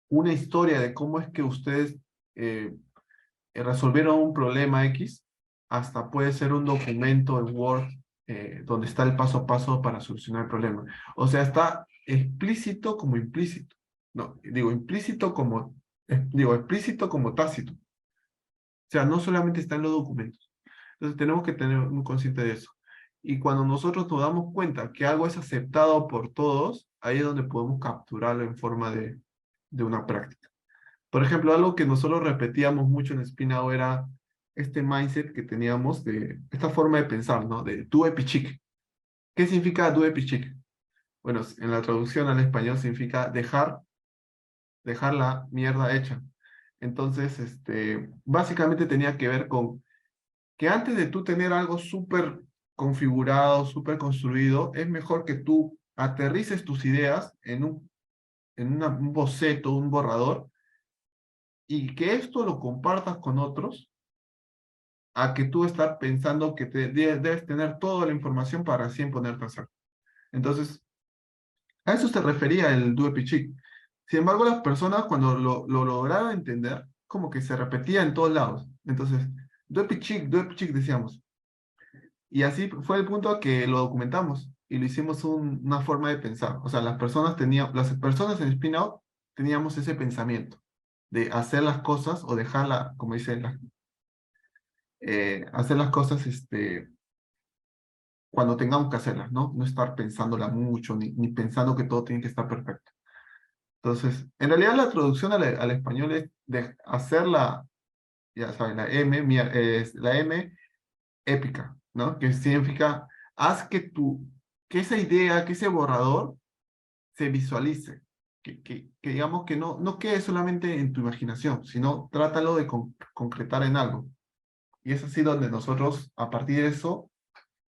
una historia de cómo es que ustedes eh, resolvieron un problema X, hasta puede ser un documento en Word donde está el paso a paso para solucionar el problema. O sea, está explícito como implícito. No, digo implícito como, digo explícito como tácito. O sea, no solamente está en los documentos. Entonces tenemos que tener muy consciente de eso. Y cuando nosotros nos damos cuenta que algo es aceptado por todos, ahí es donde podemos capturarlo en forma de una práctica. Por ejemplo, algo que nosotros repetíamos mucho en Spinao era este mindset que teníamos de esta forma de pensar, ¿no? De do epichic. ¿Qué significa do epichic? Bueno, en la traducción al español significa dejar la mierda hecha. Entonces, básicamente tenía que ver con que antes de tú tener algo súper configurado, súper construido, es mejor que tú aterrices tus ideas un boceto, un borrador, y que esto lo compartas con otros, a que tú estás pensando que debes tener toda la información para recién ponerte a hacer. Entonces, a eso se refería el Duepichic. Sin embargo, las personas cuando lo lograron entender, como que se repetía en todos lados. Entonces, Duepichic decíamos. Y así fue el punto a que lo documentamos y lo hicimos una forma de pensar. O sea, las personas en Spin Out teníamos ese pensamiento de hacer las cosas o dejarla, como dicen, hacer las cosas cuando tengamos que hacerlas, ¿no? No estar pensándola mucho, ni pensando que todo tiene que estar perfecto. Entonces, en realidad la traducción al español es de hacerla, ya saben, es la M épica, ¿no? Que significa, haz que esa idea, que ese borrador se visualice, que digamos que no quede solamente en tu imaginación, sino trátalo de concretar en algo. Y es así donde nosotros, a partir de eso,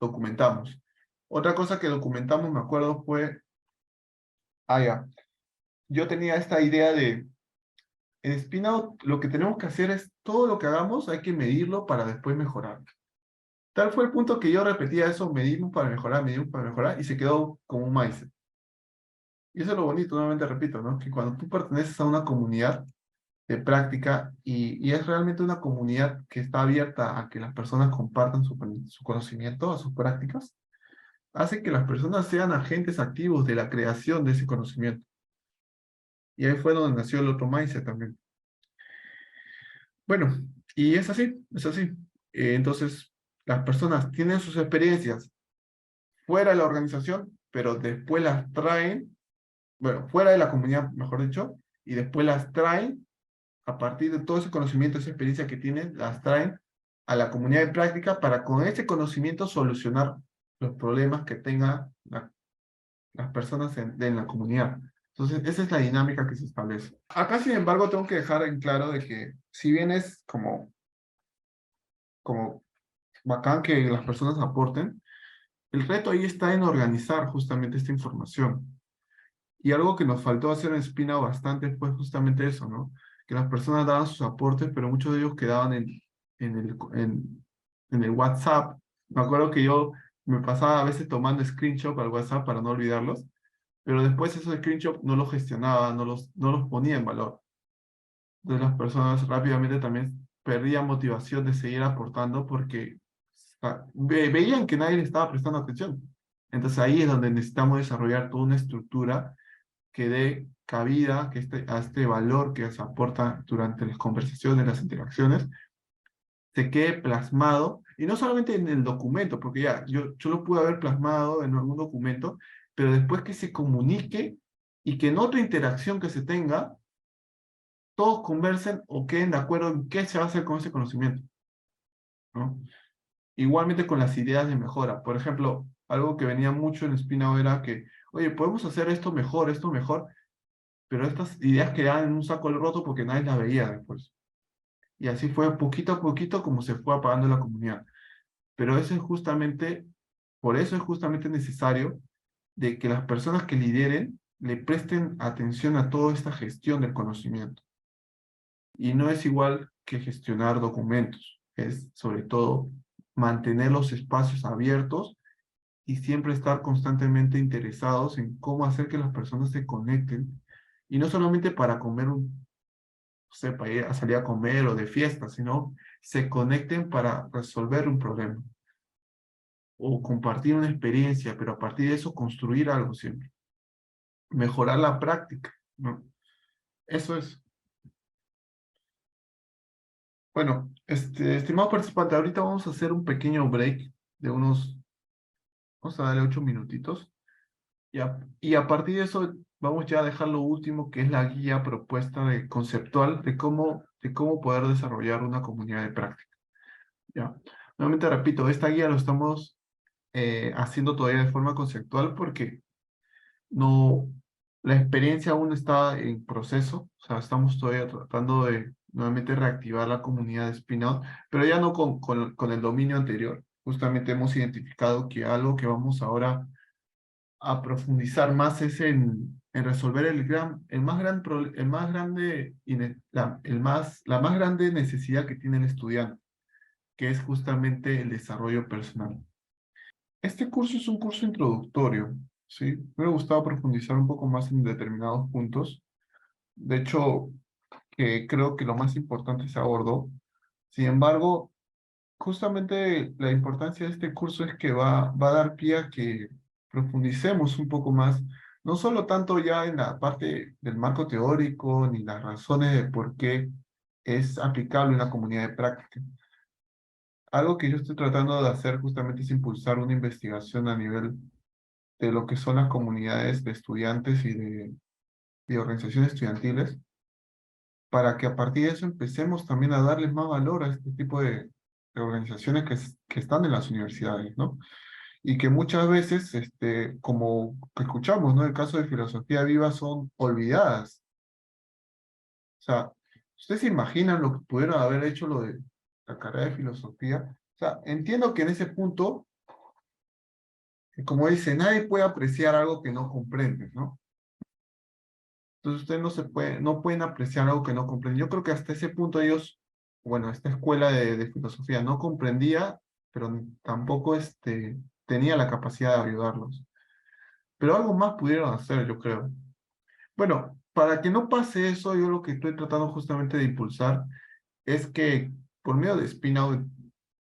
documentamos. Otra cosa que documentamos, me acuerdo, fue, ya, yo tenía esta idea en Spinout, lo que tenemos que hacer es, todo lo que hagamos hay que medirlo para después mejorar. Tal fue el punto que yo repetía eso, medimos para mejorar, y se quedó como un mindset. Y eso es lo bonito, nuevamente repito, ¿no? Que cuando tú perteneces a una comunidad de práctica y es realmente una comunidad que está abierta a que las personas compartan su conocimiento, a sus prácticas, hace que las personas sean agentes activos de la creación de ese conocimiento. Y ahí fue donde nació el otro mindset también. Bueno, y es así, es así. Entonces, las personas tienen sus experiencias fuera de la organización, pero después las traen, bueno, fuera de la comunidad, mejor dicho, y después las traen a partir de todo ese conocimiento, esa experiencia que tienen, las traen a la comunidad de práctica para con ese conocimiento solucionar los problemas que tengan las personas en la comunidad. Entonces, esa es la dinámica que se establece. Acá, sin embargo, tengo que dejar en claro de que si bien es como bacán que las personas aporten, el reto ahí está en organizar justamente esta información. Y algo que nos faltó hacer en Spina bastante fue justamente eso, ¿no? Que las personas daban sus aportes, pero muchos de ellos quedaban en el WhatsApp. Me acuerdo que yo me pasaba a veces tomando screenshot al WhatsApp para no olvidarlos, pero después esos screenshots no los gestionaba, no los ponía en valor. Entonces las personas rápidamente también perdían motivación de seguir aportando porque veían que nadie le estaba prestando atención. Entonces ahí es donde necesitamos desarrollar toda una estructura que dé cabida a este valor que se aporta durante las conversaciones, las interacciones, se quede plasmado, y no solamente en el documento, porque ya yo lo pude haber plasmado en algún documento, pero después que se comunique y que en otra interacción que se tenga, todos conversen o queden de acuerdo en qué se va a hacer con ese conocimiento, ¿no? Igualmente con las ideas de mejora. Por ejemplo, algo que venía mucho en Spinao era que, oye, podemos hacer esto mejor, pero estas ideas quedaban en un saco roto porque nadie las veía después. Y así fue poquito a poquito como se fue apagando la comunidad. Pero eso es justamente, por eso es justamente necesario de que las personas que lideren le presten atención a toda esta gestión del conocimiento. Y no es igual que gestionar documentos, es sobre todo mantener los espacios abiertos y siempre estar constantemente interesados en cómo hacer que las personas se conecten. Y no solamente para comer no sé, para ir a salir a comer o de fiesta, sino se conecten para resolver un problema o compartir una experiencia, pero a partir de eso construir algo siempre, mejorar la práctica, ¿no? Eso es. Bueno, estimado participante, ahorita vamos a hacer un pequeño break de vamos a darle 8 minutitos, y a partir de eso vamos ya a dejar lo último, que es la guía propuesta conceptual de cómo poder desarrollar una comunidad de práctica, ¿ya? Nuevamente repito, esta guía lo estamos haciendo todavía de forma conceptual porque no, la experiencia aún está en proceso, o sea, estamos todavía tratando de nuevamente reactivar la comunidad de Spinout, pero ya no con el dominio anterior. Justamente hemos identificado que algo que vamos ahora a profundizar más es en resolver el más grande, la más grande necesidad que tiene el estudiante, que es justamente el desarrollo personal. Este curso es un curso introductorio, ¿sí? Me ha gustado profundizar un poco más en determinados puntos. De hecho, creo que lo más importante se abordó. Sin embargo, justamente la importancia de este curso es que va a dar pie a que profundicemos un poco más, no solo tanto ya en la parte del marco teórico, ni las razones de por qué es aplicable una comunidad de práctica. Algo que yo estoy tratando de hacer justamente es impulsar una investigación a nivel de lo que son las comunidades de estudiantes y de organizaciones estudiantiles, para que a partir de eso empecemos también a darles más valor a este tipo de organizaciones que están en las universidades, ¿no? Y que muchas veces, como que escuchamos, ¿no? El caso de filosofía viva son olvidadas. O sea, ¿ustedes se imaginan lo que pudieron haber hecho lo de la carrera de filosofía? O sea, entiendo que en ese punto, como dice, nadie puede apreciar algo que no comprende, ¿no? Entonces ustedes no pueden apreciar algo que no comprenden. Yo creo que hasta ese punto ellos, bueno, esta escuela de filosofía no comprendía, pero tampoco tenía la capacidad de ayudarlos. Pero algo más pudieron hacer, yo creo. Bueno, para que no pase eso, yo lo que estoy tratando justamente de impulsar es que por medio de Spinout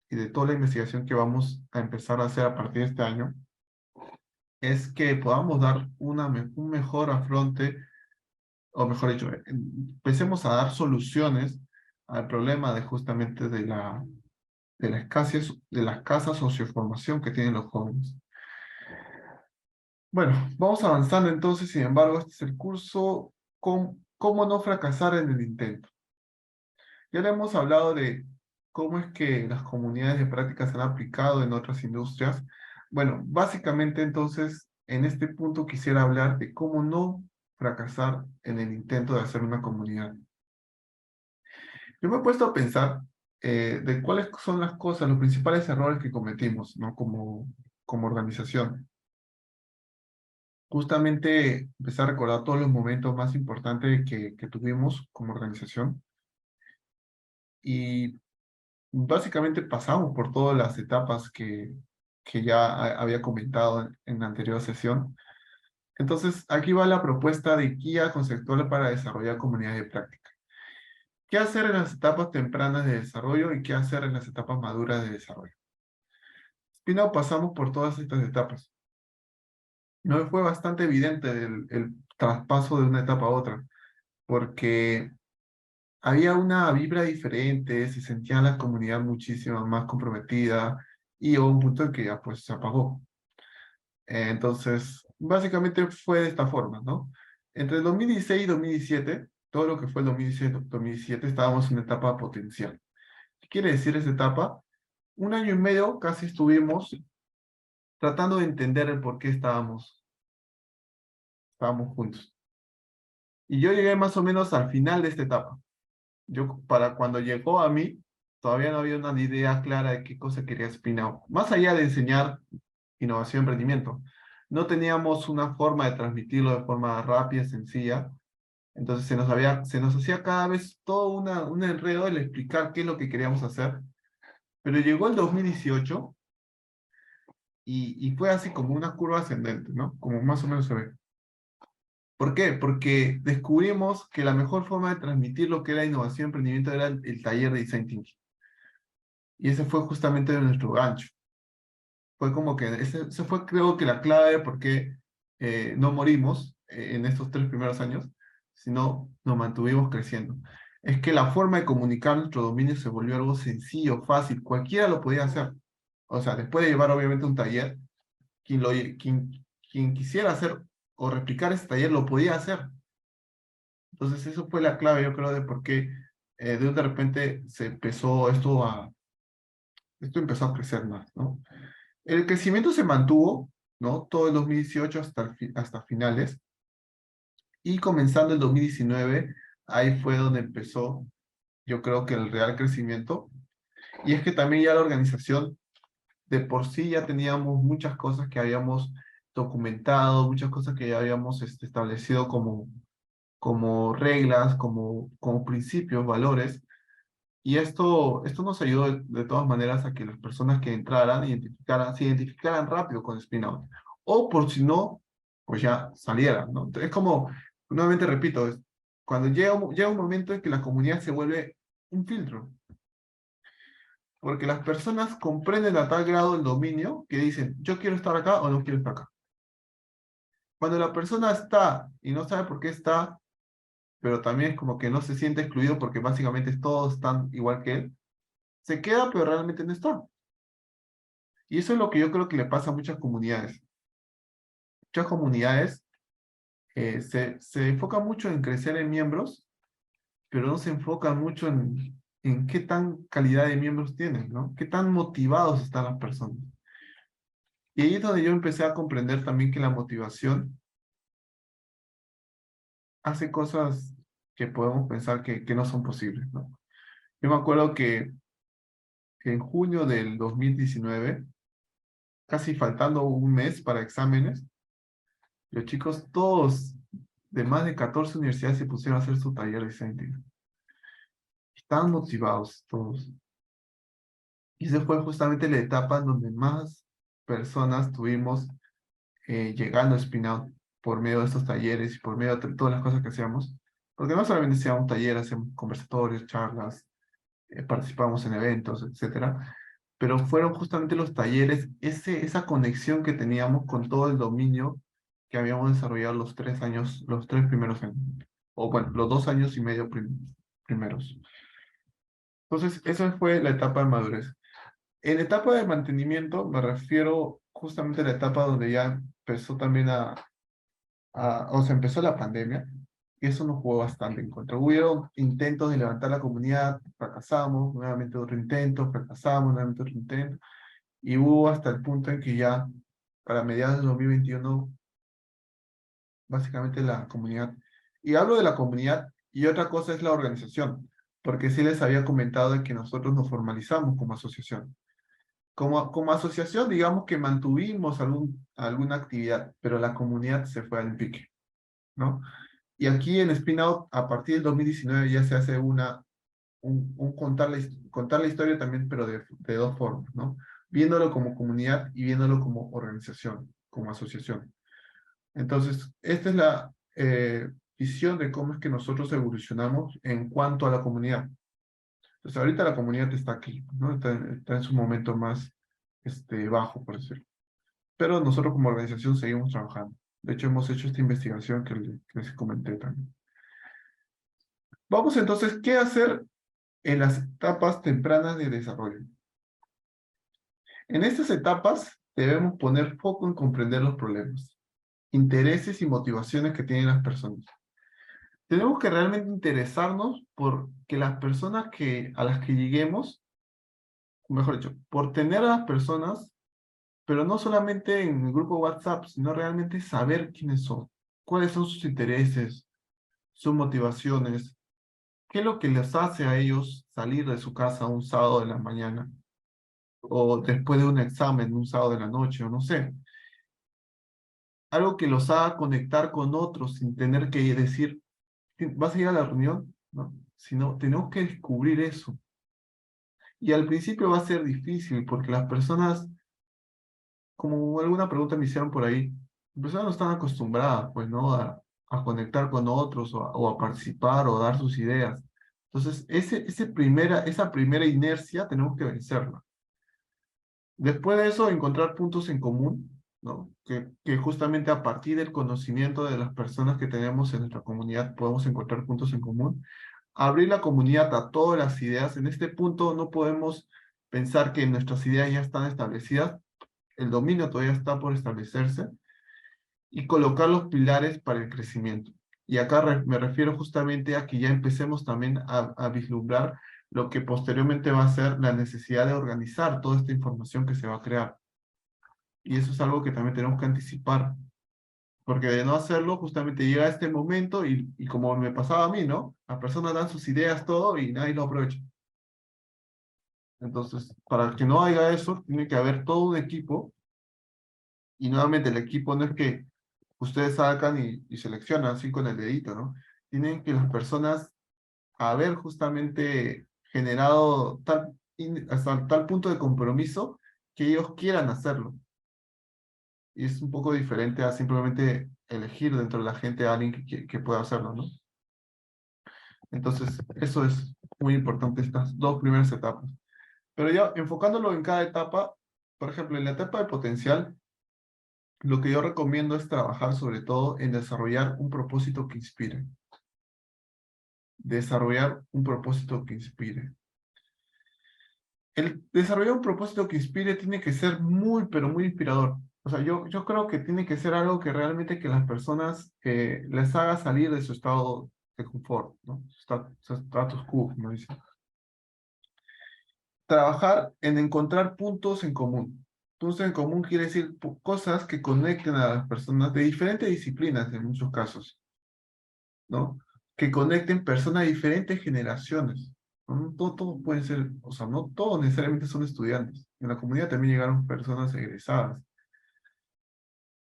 y de toda la investigación que vamos a empezar a hacer a partir de este año, es que podamos dar un mejor afronte, o mejor dicho, empecemos a dar soluciones al problema de justamente de la escasa socioformación que tienen los jóvenes. Bueno, vamos avanzando entonces, sin embargo, este es el curso ¿Cómo no fracasar en el intento? Ya le hemos hablado de cómo es que las comunidades de práctica se han aplicado en otras industrias. Bueno, básicamente entonces, en este punto quisiera hablar de cómo no fracasar en el intento de hacer una comunidad. Yo me he puesto a pensar de cuáles son las cosas, los principales errores que cometimos, ¿no? Como organización. Justamente empecé a recordar todos los momentos más importantes que tuvimos como organización, y básicamente pasamos por todas las etapas que ya había comentado en la anterior sesión. Entonces, aquí va la propuesta de guía conceptual para desarrollar comunidades de práctica. ¿Qué hacer en las etapas tempranas de desarrollo y qué hacer en las etapas maduras de desarrollo? Spinoff pasamos por todas estas etapas. No fue bastante evidente el traspaso de una etapa a otra, porque había una vibra diferente, se sentía la comunidad muchísimo más comprometida y hubo un punto en que ya pues se apagó. Entonces, básicamente fue de esta forma, ¿no? Entre el 2016 y 2017, todo lo que fue el 2016-2017, estábamos en una etapa potencial. ¿Qué quiere decir esa etapa? Un año y medio casi estuvimos tratando de entender el por qué estábamos juntos. Y yo llegué más o menos al final de esta etapa. Yo, para cuando llegó a mí, todavía no había una idea clara de qué cosa quería Spinout. Más allá de enseñar innovación y emprendimiento, no teníamos una forma de transmitirlo de forma rápida, sencilla. Entonces se nos hacía cada vez todo un enredo el explicar qué es lo que queríamos hacer. Pero llegó el 2018 y fue así como una curva ascendente, ¿no? Como más o menos se ve. ¿Por qué? Porque descubrimos que la mejor forma de transmitir lo que era innovación y emprendimiento era el taller de Design Thinking. Y ese fue justamente nuestro gancho. Fue como que, ese fue creo que la clave de por qué no morimos en estos 3 primeros años, sino nos mantuvimos creciendo. Es que la forma de comunicar nuestro dominio se volvió algo sencillo, fácil, cualquiera lo podía hacer. O sea, después de llevar obviamente un taller, quien quisiera hacer o replicar ese taller lo podía hacer. Entonces, eso fue la clave, yo creo, de por qué de repente esto empezó a crecer más, ¿no? El crecimiento se mantuvo, ¿no? Todo el 2018 hasta finales, y comenzando el 2019, ahí fue donde empezó, yo creo que el real crecimiento, y es que también ya la organización, de por sí ya teníamos muchas cosas que habíamos documentado, muchas cosas que ya habíamos establecido como reglas, como principios, valores. Y esto nos ayudó de todas maneras a que las personas que entraran se identificaran rápido con Spinout. O por si no, pues ya salieran, ¿no? Es como, nuevamente repito, cuando llega un momento en que la comunidad se vuelve un filtro. Porque las personas comprenden a tal grado el dominio que dicen, yo quiero estar acá o no quiero estar acá. Cuando la persona está y no sabe por qué está, pero también es como que no se siente excluido porque básicamente todos están igual que él, se queda, pero realmente no está. Y eso es lo que yo creo que le pasa a muchas comunidades. Muchas comunidades se enfocan mucho en crecer en miembros, pero no se enfocan mucho en qué tan calidad de miembros tienen, ¿no? Qué tan motivados están las personas. Y ahí es donde yo empecé a comprender también que la motivación hace cosas que podemos pensar que no son posibles, ¿no? Yo me acuerdo que en junio del 2019, casi faltando un mes para exámenes, los chicos todos de más de 14 universidades se pusieron a hacer su taller de Sentinel. Estaban motivados todos. Y esa fue justamente la etapa en donde más personas tuvimos llegando a Spinout por medio de estos talleres y por medio de todas las cosas que hacíamos. Porque no solamente hacíamos talleres, hacíamos conversatorios, charlas, participamos en eventos, etcétera. Pero fueron justamente los talleres, esa conexión que teníamos con todo el dominio que habíamos desarrollado los 3 primeros años. O bueno, los 2 años y medio primeros. Entonces, esa fue la etapa de madurez. En etapa de mantenimiento me refiero justamente a la etapa donde ya empezó también o sea, empezó la pandemia, y eso nos jugó bastante en contra. Hubieron intentos de levantar la comunidad, fracasamos, nuevamente otro intento, fracasamos, nuevamente otro intento, y hubo hasta el punto en que ya, para mediados de 2021, básicamente la comunidad, y hablo de la comunidad, y otra cosa es la organización, porque sí les había comentado de que nosotros nos formalizamos como asociación. Como asociación, digamos que mantuvimos alguna actividad, pero la comunidad se fue al pique, ¿no? Y aquí en Spinout, a partir del 2019 ya se hace un contar la historia también, pero de dos formas, ¿no? viéndolo como comunidad y viéndolo como organización, como asociación. Entonces, esta es la visión de cómo es que nosotros evolucionamos en cuanto a la comunidad. Entonces, ahorita la comunidad está aquí, ¿no? Está en su momento más bajo, por decirlo. Pero nosotros como organización seguimos trabajando. De hecho, hemos hecho esta investigación que les comenté también. Vamos entonces, ¿qué hacer en las etapas tempranas de desarrollo? En estas etapas debemos poner foco en comprender los problemas, intereses y motivaciones que tienen las personas. Tenemos que realmente interesarnos por que las personas a las que lleguemos, mejor dicho, por tener a las personas, pero no solamente en el grupo WhatsApp, sino realmente saber quiénes son, cuáles son sus intereses, sus motivaciones, qué es lo que les hace a ellos salir de su casa un sábado de la mañana, o después de un examen, un sábado de la noche, o no sé. Algo que los haga conectar con otros sin tener que decir, ¿vas a ir a la reunión? No, sino tenemos que descubrir eso. Y al principio va a ser difícil porque las personas, como alguna pregunta me hicieron por ahí, las personas no están acostumbradas, pues, ¿no? A conectar con otros o a participar o a dar sus ideas. Entonces, esa primera inercia tenemos que vencerla. Después de eso, encontrar puntos en común, ¿no? Que justamente a partir del conocimiento de las personas que tenemos en nuestra comunidad podemos encontrar puntos en común. Abrir la comunidad a todas las ideas. En este punto no podemos pensar que nuestras ideas ya están establecidas, el dominio todavía está por establecerse, y colocar los pilares para el crecimiento. Y acá me refiero justamente a que ya empecemos también a vislumbrar lo que posteriormente va a ser la necesidad de organizar toda esta información que se va a crear. Y eso es algo que también tenemos que anticipar, porque de no hacerlo, justamente llega este momento y como me pasaba a mí, ¿no? Las personas dan sus ideas, todo, y nadie lo aprovecha. Entonces, para que no haya eso, tiene que haber todo un equipo, y nuevamente el equipo no es que ustedes sacan y seleccionan así con el dedito, ¿no? Tienen que las personas haber justamente generado hasta tal punto de compromiso que ellos quieran hacerlo. Y es un poco diferente a simplemente elegir dentro de la gente a alguien que pueda hacerlo, ¿no? Entonces, eso es muy importante, estas dos primeras etapas. Pero ya enfocándolo en cada etapa, por ejemplo, en la etapa de potencial, lo que yo recomiendo es trabajar sobre todo en desarrollar un propósito que inspire. Desarrollar un propósito que inspire. El desarrollar un propósito que inspire tiene que ser muy, pero muy inspirador. O sea, yo creo que tiene que ser algo que realmente que las personas les haga salir de su estado de confort, ¿no? Su status quo, como dicen. Trabajar en encontrar puntos en común. Puntos en común quiere decir cosas que conecten a las personas de diferentes disciplinas en muchos casos, ¿no? Que conecten personas de diferentes generaciones. No todos pueden ser, o sea, no todos necesariamente son estudiantes. En la comunidad también llegaron personas egresadas.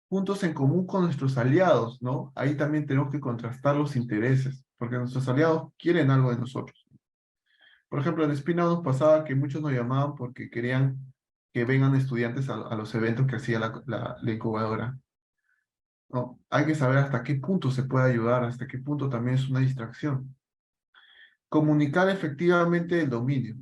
Puntos en común con nuestros aliados, ¿no? Ahí también tenemos que contrastar los intereses, porque nuestros aliados quieren algo de nosotros. Por ejemplo, en Espina nos pasaba que muchos nos llamaban porque querían que vengan estudiantes a los eventos que hacía la incubadora. No, hay que saber hasta qué punto se puede ayudar, hasta qué punto también es una distracción. Comunicar efectivamente el dominio.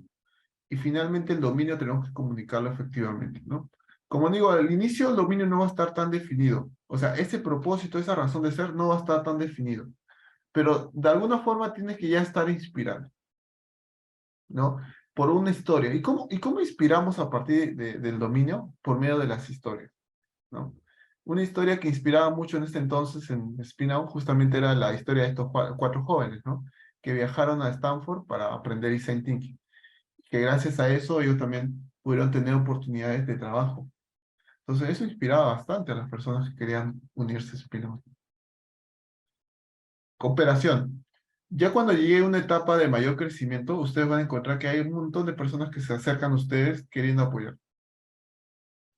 Y finalmente el dominio tenemos que comunicarlo efectivamente, ¿no? Como digo, al inicio el dominio no va a estar tan definido. O sea, ese propósito, esa razón de ser no va a estar tan definido. Pero de alguna forma tiene que ya estar inspirado, ¿no? Por una historia. Y cómo inspiramos a partir del dominio? Por medio de las historias, ¿no? Una historia que inspiraba mucho en este entonces en Spin-Out justamente era la historia de estos cuatro jóvenes, ¿no? Que viajaron a Stanford para aprender design thinking. Que gracias a eso ellos también pudieron tener oportunidades de trabajo. Entonces eso inspiraba bastante a las personas que querían unirse a Spin-Out. Cooperación. Ya cuando llegue a una etapa de mayor crecimiento, ustedes van a encontrar que hay un montón de personas que se acercan a ustedes queriendo apoyar.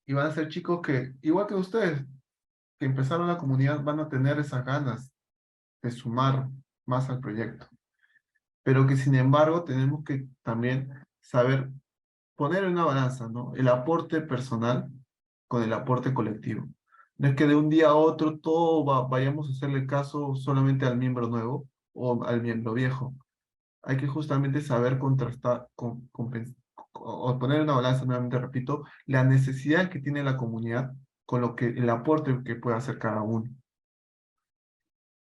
Y van a ser chicos que, igual que ustedes, que empezaron la comunidad, van a tener esas ganas de sumar más al proyecto. Pero que sin embargo tenemos que también saber poner en una balanza, ¿no? El aporte personal con el aporte colectivo. No es que de un día a otro vayamos a hacerle caso solamente al miembro nuevo o al miembro viejo. Hay que justamente saber contrastar, o poner en una balanza, nuevamente repito, la necesidad que tiene la comunidad con lo que el aporte que puede hacer cada uno.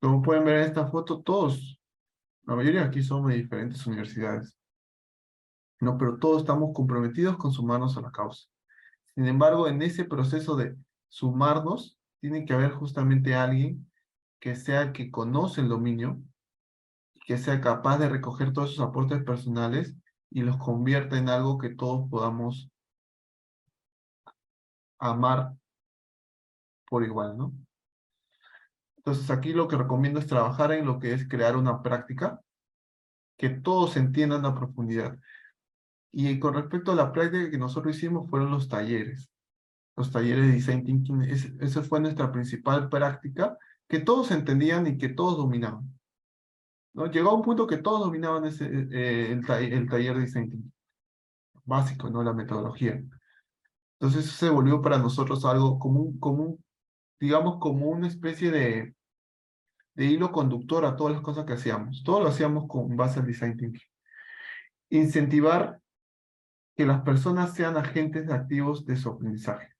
Como pueden ver en esta foto, todos, la mayoría aquí somos de diferentes universidades, ¿no? Pero todos estamos comprometidos con sumarnos a la causa. Sin embargo, en ese proceso de sumarnos, tiene que haber justamente alguien que sea que conoce el dominio, que sea capaz de recoger todos esos aportes personales y los convierta en algo que todos podamos amar por igual, ¿no? Entonces aquí lo que recomiendo es trabajar en lo que es crear una práctica que todos entiendan a profundidad. Y con respecto a la práctica que nosotros hicimos fueron los talleres de Design Thinking. Esa fue nuestra principal práctica, que todos entendían y que todos dominaban, ¿no? Llegó a un punto que todos dominaban el taller de Design Thinking, básico, ¿no? La metodología. Entonces eso se volvió para nosotros algo digamos, como una especie de hilo conductor a todas las cosas que hacíamos. Todo lo hacíamos con base al Design Thinking. Incentivar que las personas sean agentes activos de su aprendizaje.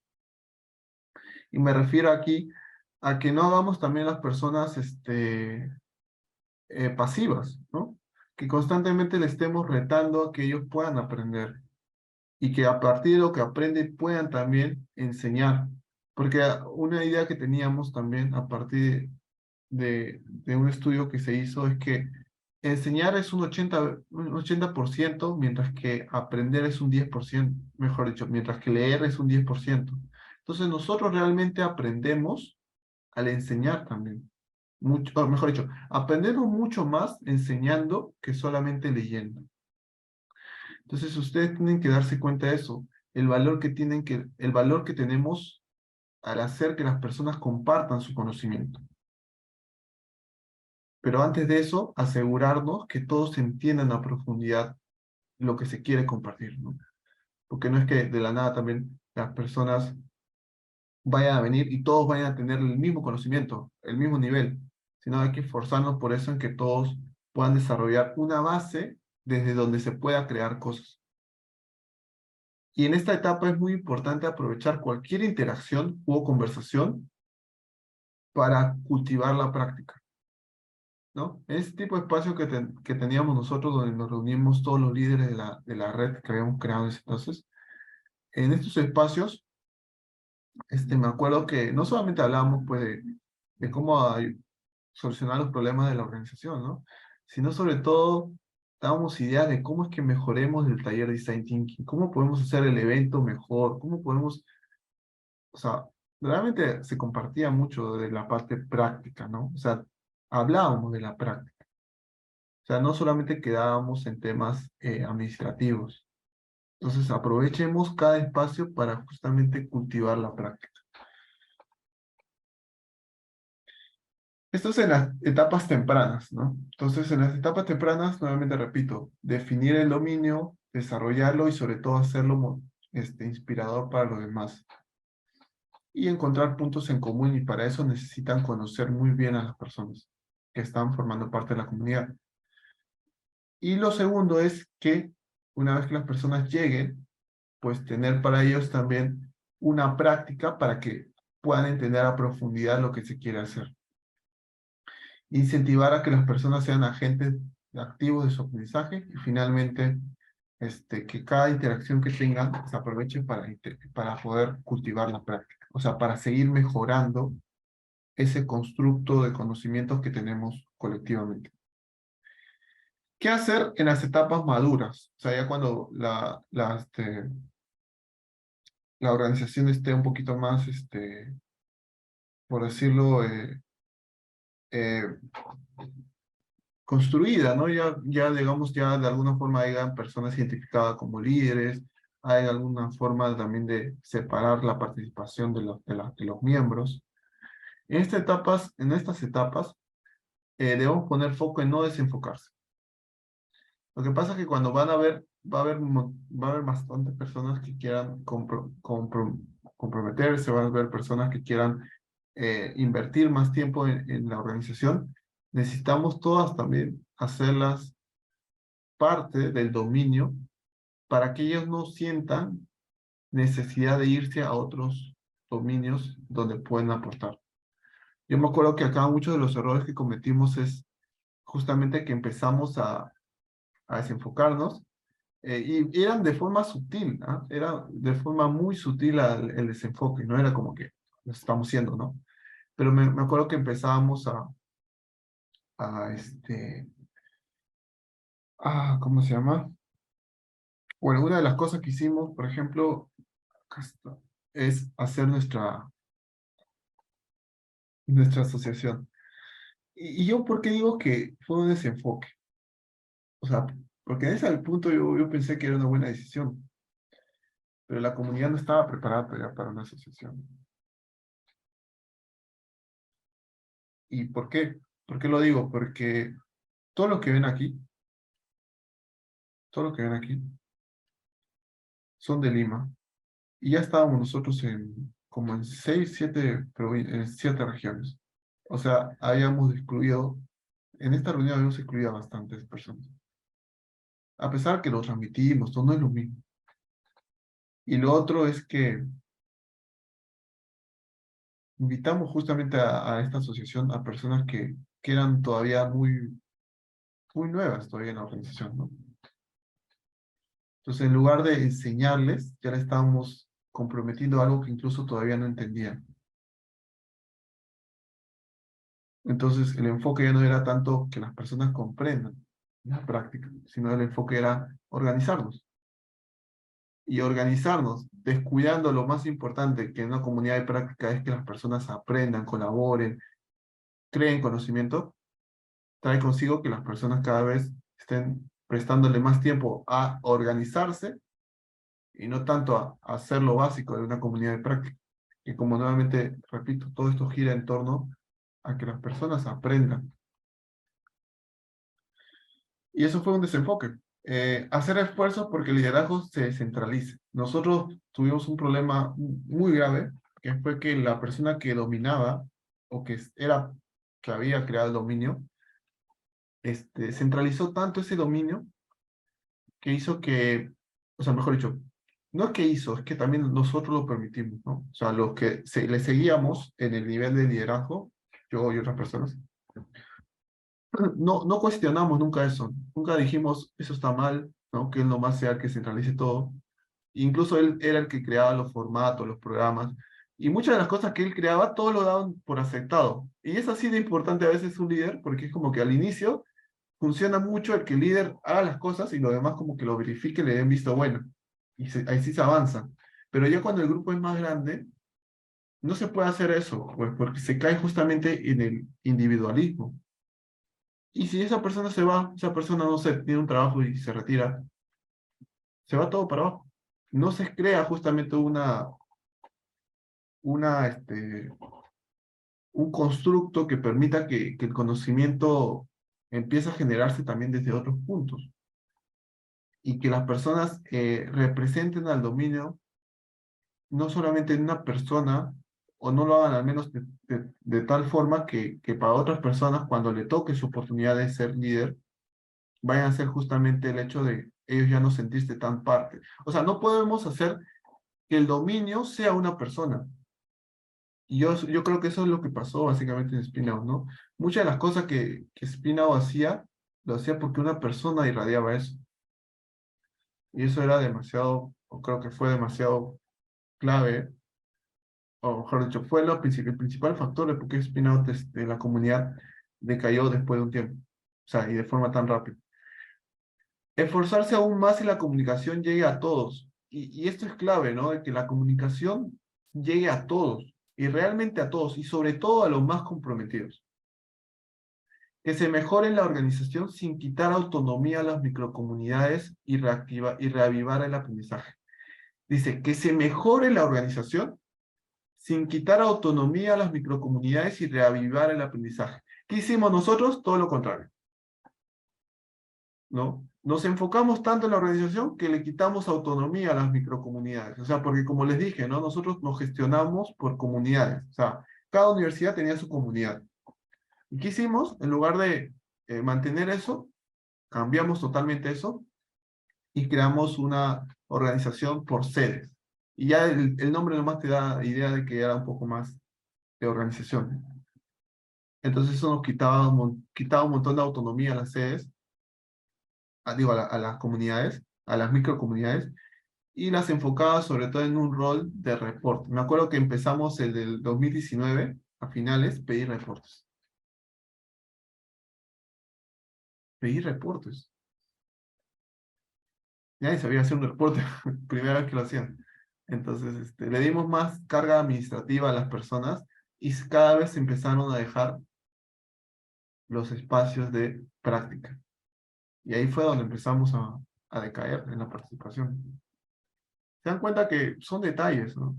Y me refiero aquí a que no hagamos también las personas pasivas, ¿no? Que constantemente le estemos retando a que ellos puedan aprender y que a partir de lo que aprenden puedan también enseñar. Porque una idea que teníamos también a partir de un estudio que se hizo es que enseñar es un 80%, mientras que aprender es un 10%, mejor dicho, mientras que leer es un 10%. Entonces nosotros realmente aprendemos al enseñar también. Mucho, o mejor dicho, aprendemos mucho más enseñando que solamente leyendo. Entonces ustedes tienen que darse cuenta de eso, el valor que tenemos al hacer que las personas compartan su conocimiento. Pero antes de eso, asegurarnos que todos entiendan a profundidad lo que se quiere compartir, ¿no? Porque no es que de la nada también las personas vayan a venir y todos vayan a tener el mismo conocimiento, el mismo nivel, sino hay que esforzarnos por eso en que todos puedan desarrollar una base desde donde se pueda crear cosas. Y en esta etapa es muy importante aprovechar cualquier interacción o conversación para cultivar la práctica, ¿no? Este tipo de espacio que teníamos nosotros, donde nos reunimos todos los líderes de la red que habíamos creado en ese entonces, en estos espacios, me acuerdo que no solamente hablábamos pues, de cómo solucionar los problemas de la organización, ¿no? Sino sobre todo dábamos ideas de cómo es que mejoremos el taller de Design Thinking, cómo podemos hacer el evento mejor, cómo podemos, o sea, realmente se compartía mucho de la parte práctica, ¿no? O sea, hablábamos de la práctica. O sea, no solamente quedábamos en temas administrativos. Entonces, aprovechemos cada espacio para justamente cultivar la práctica. Esto es en las etapas tempranas, ¿no? Entonces, en las etapas tempranas, nuevamente repito, definir el dominio, desarrollarlo y sobre todo hacerlo inspirador para los demás. Y encontrar puntos en común y para eso necesitan conocer muy bien a las personas que están formando parte de la comunidad. Y lo segundo es que una vez que las personas lleguen, pues tener para ellos también una práctica para que puedan entender a profundidad lo que se quiere hacer. Incentivar a que las personas sean agentes activos de su aprendizaje y finalmente que cada interacción que tengan se aproveche para poder cultivar la práctica, o sea, para seguir mejorando ese constructo de conocimientos que tenemos colectivamente. ¿Qué hacer en las etapas maduras? O sea, ya cuando la organización esté un poquito más, por decirlo, eh, construida, ¿no? Ya, digamos, ya de alguna forma hayan personas identificadas como líderes, hay alguna forma también de separar la participación de los miembros. En estas etapas, debemos poner foco en no desenfocarse. Lo que pasa es que cuando van a ver va a haber bastantes personas que quieran comprometerse, va a haber personas que quieran invertir más tiempo en la organización. Necesitamos todas también hacerlas parte del dominio para que ellos no sientan necesidad de irse a otros dominios donde pueden aportar. Yo me acuerdo que acá muchos de los errores que cometimos es justamente que empezamos a desenfocarnos y eran de forma sutil, ¿ah? Era de forma muy sutil el desenfoque, no era como que lo estamos haciendo, ¿no? Pero me acuerdo que empezábamos ¿cómo se llama? Bueno, una de las cosas que hicimos, por ejemplo, acá está, es hacer nuestra asociación. Y yo, ¿por qué digo que fue un desenfoque? O sea, porque en ese punto yo pensé que era una buena decisión, pero la comunidad no estaba preparada todavía para una asociación. ¿Y por qué? ¿Por qué lo digo? Porque todo lo que ven aquí, todo lo que ven aquí, son de Lima. Y ya estábamos nosotros como en 7 regiones. O sea, habíamos excluido, en esta reunión habíamos excluido a bastantes personas. A pesar que lo transmitimos, todo no es lo mismo. Y lo otro es que invitamos justamente a esta asociación a personas que eran todavía muy nuevas todavía en la organización, ¿no? Entonces, en lugar de enseñarles, ya le estábamos comprometiendo algo que incluso todavía no entendían. Entonces, el enfoque ya no era tanto que las personas comprendan la práctica, sino el enfoque era organizarnos. Y organizarnos, descuidando lo más importante que en una comunidad de práctica es que las personas aprendan, colaboren, creen conocimiento, trae consigo que las personas cada vez estén prestándole más tiempo a organizarse y no tanto a hacer lo básico de una comunidad de práctica. Y como nuevamente, repito, todo esto gira en torno a que las personas aprendan. Y eso fue un desenfoque. Hacer esfuerzos porque el liderazgo se descentralice. Nosotros tuvimos un problema muy grave, que fue que la persona que dominaba, o que había creado el dominio, centralizó tanto ese dominio que hizo que, o sea, mejor dicho, no es que hizo, es que también nosotros lo permitimos, ¿no? O sea, los que le seguíamos en el nivel de liderazgo, yo y otras personas, no cuestionamos nunca eso, nunca dijimos, eso está mal, ¿no? Que él nomás sea el que centralice todo. Incluso él era el que creaba los formatos, los programas, y muchas de las cosas que él creaba, todo lo daban por aceptado. Y es así de importante a veces un líder, porque es como que al inicio funciona mucho el que el líder haga las cosas y los demás como que lo verifique, le den visto bueno. Y ahí sí se avanza. Pero ya cuando el grupo es más grande, no se puede hacer eso, pues porque se cae justamente en el individualismo. Y si esa persona se va, esa persona no se tiene un trabajo y se retira, se va todo para abajo. No se crea justamente una, un constructo que permita que el conocimiento empiece a generarse también desde otros puntos y que las personas representen al dominio no solamente en una persona, o no lo hagan al menos de tal forma que para otras personas, cuando le toque su oportunidad de ser líder, vayan a ser justamente el hecho de ellos ya no sentirse tan parte. O sea, no podemos hacer que el dominio sea una persona. Y yo creo que eso es lo que pasó básicamente en Spinow, ¿no? Muchas de las cosas que Spinow hacía, lo hacía porque una persona irradiaba eso. Y eso era demasiado, o creo que fue demasiado clave, o mejor dicho, fue el principal factor de por qué Spinout de la comunidad decayó después de un tiempo. O sea, y de forma tan rápida. Esforzarse aún más en la comunicación llegue a todos. Y esto es clave, ¿no? De que la comunicación llegue a todos, y realmente a todos, y sobre todo a los más comprometidos. Que se mejore la organización sin quitar autonomía a las microcomunidades y reavivar el aprendizaje. Dice, que se mejore la organización sin quitar autonomía a las microcomunidades y reavivar el aprendizaje. ¿Qué hicimos nosotros? Todo lo contrario, ¿no? nos enfocamos tanto en la organización que le quitamos autonomía a las microcomunidades. O sea, porque como les dije, ¿no? Nosotros nos gestionamos por comunidades. O sea, cada universidad tenía su comunidad. ¿Y qué hicimos? En lugar de mantener eso, cambiamos totalmente eso y creamos una organización por sedes. Y ya el nombre nomás te da idea de que era un poco más de organización. Entonces eso nos quitaba un montón de autonomía a las sedes, digo, a las comunidades, a las microcomunidades, y las enfocaba sobre todo en un rol de reporte. Me acuerdo que empezamos el del 2019, a finales, pedir reportes. Nadie sabía hacer un reporte, primera vez que lo hacían. Entonces, le dimos más carga administrativa a las personas y cada vez se empezaron a dejar los espacios de práctica. Y ahí fue donde empezamos a decaer en la participación. Se dan cuenta que son detalles, ¿no?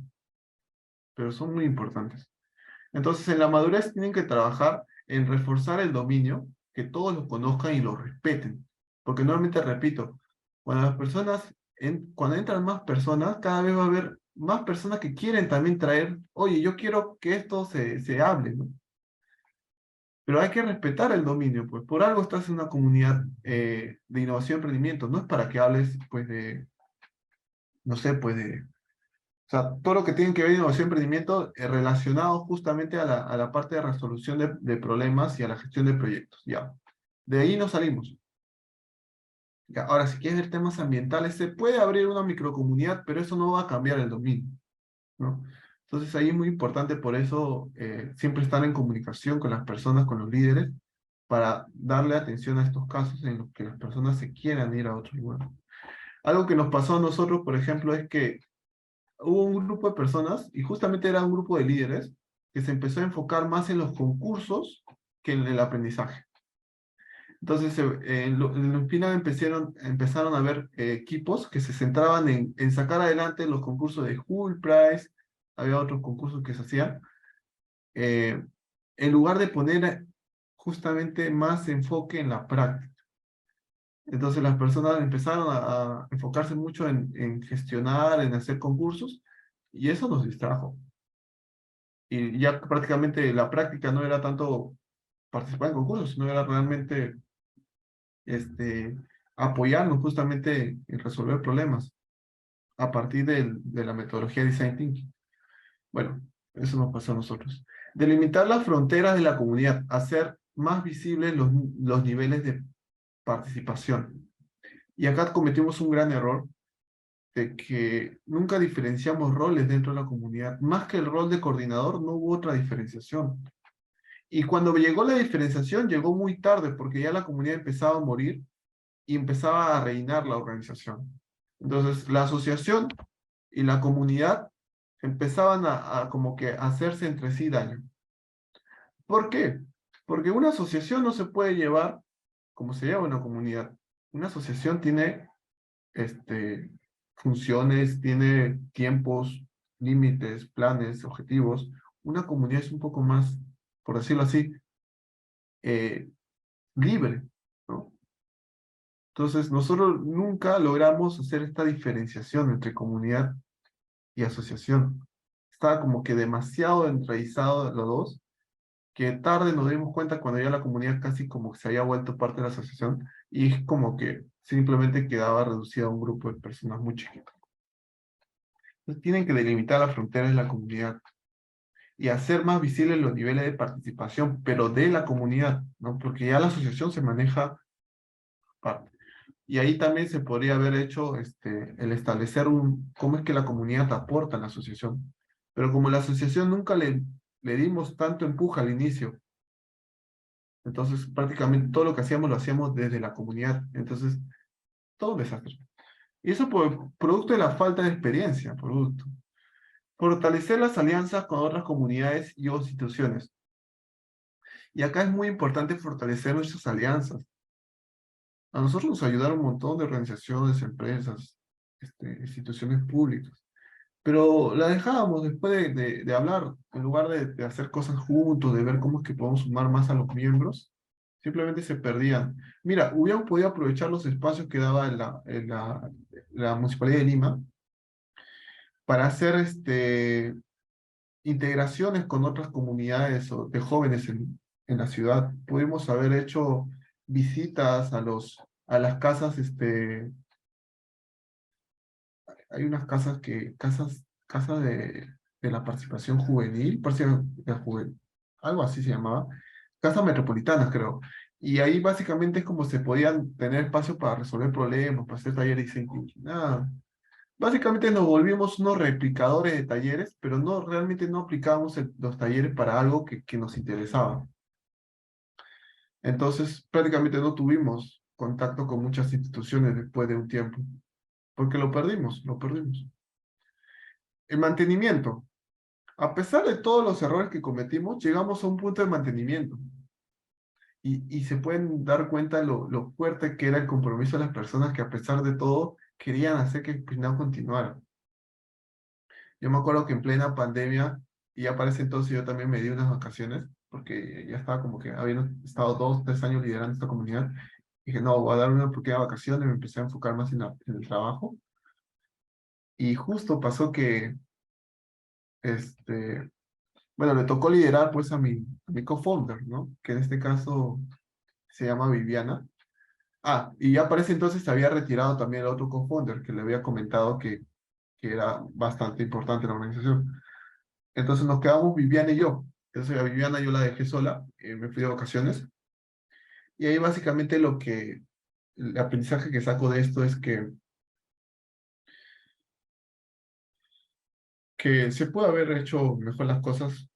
Pero son muy importantes. Entonces, en la madurez tienen que trabajar en reforzar el dominio, que todos lo conozcan y lo respeten. Porque nuevamente repito, cuando las personas, cuando entran más personas, cada vez va a haber más personas que quieren también traer, oye, yo quiero que esto se hable, ¿no? Pero hay que respetar el dominio, pues por algo estás en una comunidad de innovación y emprendimiento, no es para que hables, pues, no sé, pues, o sea, todo lo que tiene que ver innovación y emprendimiento relacionado justamente a la parte de resolución de problemas y a la gestión de proyectos, ya. De ahí nos salimos. Ya, ahora, si quieres ver temas ambientales, se puede abrir una microcomunidad, pero eso no va a cambiar el dominio, ¿no? Entonces ahí es muy importante, por eso siempre estar en comunicación con las personas, con los líderes, para darle atención a estos casos en los que las personas se quieran ir a otro lugar. Algo que nos pasó a nosotros, por ejemplo, es que hubo un grupo de personas, y justamente era un grupo de líderes, que se empezó a enfocar más en los concursos que en el aprendizaje. Entonces, en el final empezaron a haber equipos que se centraban en sacar adelante los concursos de Hull Prize, había otros concursos que se hacían, eh, en lugar de poner justamente más enfoque en la práctica. Entonces las personas empezaron a enfocarse mucho en gestionar, en hacer concursos, y eso nos distrajo. Y ya prácticamente la práctica no era tanto participar en concursos, sino era realmente este, apoyarnos justamente en resolver problemas a partir de la metodología Design Thinking. Bueno, eso nos pasó a nosotros. Delimitar las fronteras de la comunidad, hacer más visibles los niveles de participación. Y acá cometimos un gran error de que nunca diferenciamos roles dentro de la comunidad. Más que el rol de coordinador, no hubo otra diferenciación. Y cuando llegó la diferenciación, llegó muy tarde, porque ya la comunidad empezaba a morir y empezaba a reinar la organización. Entonces, la asociación y la comunidad empezaban a como que hacerse entre sí daño. ¿Por qué? Porque una asociación no se puede llevar como se lleva una comunidad. Una asociación tiene funciones, tiene tiempos, límites, planes, objetivos. Una comunidad es un poco más, por decirlo así, eh, libre, ¿no? Entonces, nosotros nunca logramos hacer esta diferenciación entre comunidad y asociación. Estaba como que demasiado enraizado los dos, que tarde nos dimos cuenta cuando ya la comunidad casi como que se había vuelto parte de la asociación y es como que simplemente quedaba reducida a un grupo de personas muy chiquito. Entonces, tienen que delimitar las fronteras de la comunidad y hacer más visibles los niveles de participación, pero de la comunidad, ¿no? Porque ya la asociación se maneja aparte. Y ahí también se podría haber hecho el establecer cómo es que la comunidad aporta a la asociación. Pero como la asociación nunca le dimos tanto empuje al inicio, entonces prácticamente todo lo que hacíamos lo hacíamos desde la comunidad. Entonces, todo un desastre. Y eso por producto de la falta de experiencia, producto. Fortalecer las alianzas con otras comunidades y o instituciones. Y acá es muy importante fortalecer nuestras alianzas. A nosotros nos ayudaron un montón de organizaciones, empresas, instituciones públicas. Pero la dejábamos después de hablar, en lugar de hacer cosas juntos, de ver cómo es que podemos sumar más a los miembros, simplemente se perdían. Mira, hubiéramos podido aprovechar los espacios que daba la Municipalidad de Lima para hacer integraciones con otras comunidades de jóvenes en la ciudad. Pudimos haber hecho visitas a las casas, hay unas casas de la participación juvenil, algo así se llamaba, casas metropolitanas, creo. Y ahí básicamente es como se podían tener espacio para resolver problemas, para hacer talleres y nada. Básicamente nos volvimos unos replicadores de talleres, pero no, realmente no aplicábamos los talleres para algo que nos interesaba. Entonces, prácticamente no tuvimos contacto con muchas instituciones después de un tiempo, porque lo perdimos, lo perdimos. El mantenimiento. A pesar de todos los errores que cometimos, llegamos a un punto de mantenimiento. Y se pueden dar cuenta lo fuerte que era el compromiso de las personas que a pesar de todo querían hacer que el Pinao continuara. Yo me acuerdo que en plena pandemia, y ya para ese entonces yo también me di unas vacaciones, porque ya estaba como que había estado 2, 3 años liderando esta comunidad. Dije, no, voy a dar una pequeña vacación y me empecé a enfocar más en el trabajo. Y justo pasó que, este, bueno, le tocó liderar pues a mi co-founder, ¿no? Que en este caso se llama Viviana. Ah, y ya para ese entonces se había retirado también el otro co-founder que le había comentado que era bastante importante en la organización. Entonces nos quedamos Viviana y yo. Entonces a Viviana yo la dejé sola, me fui de vacaciones. Y ahí básicamente el aprendizaje que saco de esto es que se puede haber hecho mejor las cosas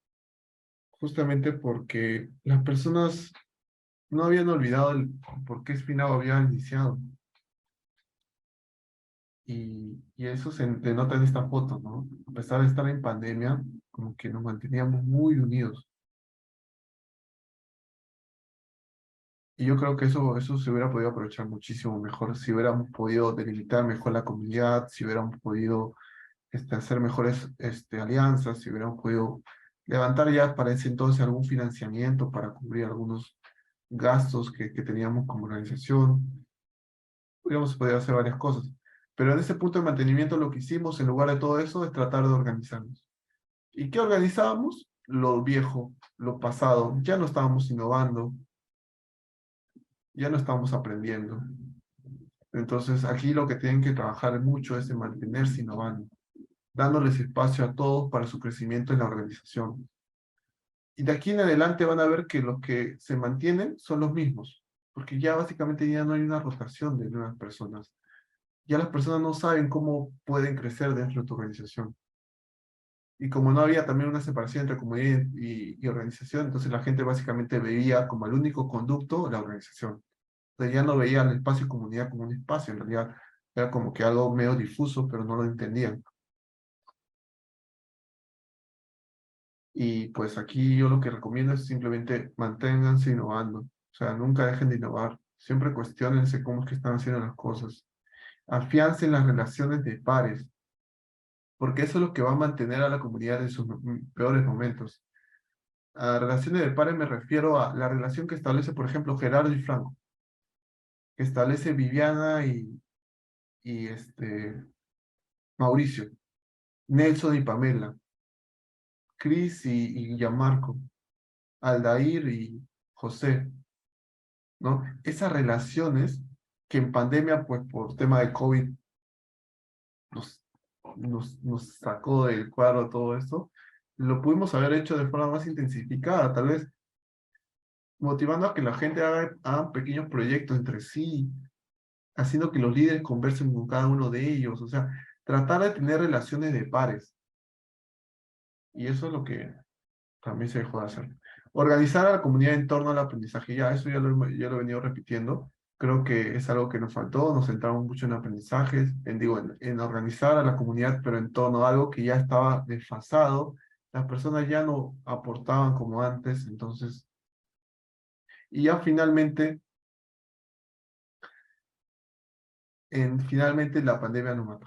justamente porque las personas no habían olvidado por qué Espinao había iniciado. Y eso se denota en esta foto, ¿no? A pesar de estar en pandemia, como que nos manteníamos muy unidos. Y yo creo que eso se hubiera podido aprovechar muchísimo mejor si hubiéramos podido delimitar mejor la comunidad, si hubiéramos podido hacer mejores alianzas, si hubiéramos podido levantar ya para ese entonces algún financiamiento para cubrir algunos gastos que teníamos como organización. Hubiéramos podido hacer varias cosas. Pero en ese punto de mantenimiento lo que hicimos en lugar de todo eso es tratar de organizarnos. ¿Y qué organizábamos? Lo viejo, lo pasado. Ya no estábamos innovando, ya no estábamos aprendiendo. Entonces aquí lo que tienen que trabajar mucho es en mantenerse innovando, dándoles espacio a todos para su crecimiento en la organización. Y de aquí en adelante van a ver que los que se mantienen son los mismos, porque ya básicamente ya no hay una rotación de nuevas personas. Ya las personas no saben cómo pueden crecer dentro de tu organización. Y como no había también una separación entre comunidad y organización, entonces la gente básicamente veía como el único conducto la organización. O sea, ya no veía el espacio y comunidad como un espacio, en realidad era como que algo medio difuso, pero no lo entendían. Y pues aquí yo lo que recomiendo es simplemente manténganse innovando. O sea, nunca dejen de innovar. Siempre cuestionense cómo es que están haciendo las cosas. Afiancen las relaciones de pares, porque eso es lo que va a mantener a la comunidad en sus peores momentos. A relaciones de pares me refiero a la relación que establece, por ejemplo, Gerardo y Franco, que establece Viviana y Mauricio, Nelson y Pamela, Cris y Gianmarco, Aldair y José, ¿no? Esas relaciones que en pandemia, pues por tema de COVID, nos, nos sacó del cuadro todo esto, lo pudimos haber hecho de forma más intensificada, tal vez motivando a que la gente haga pequeños proyectos entre sí, haciendo que los líderes conversen con cada uno de ellos, o sea, tratar de tener relaciones de pares. Y eso es lo que también se dejó de hacer. Organizar a la comunidad en torno al aprendizaje, ya eso ya lo he venido repitiendo. Creo que es algo que nos faltó, nos centramos mucho en aprendizajes, en organizar a la comunidad, pero en torno a algo que ya estaba desfasado. Las personas ya no aportaban como antes, entonces, y ya finalmente la pandemia nos mató.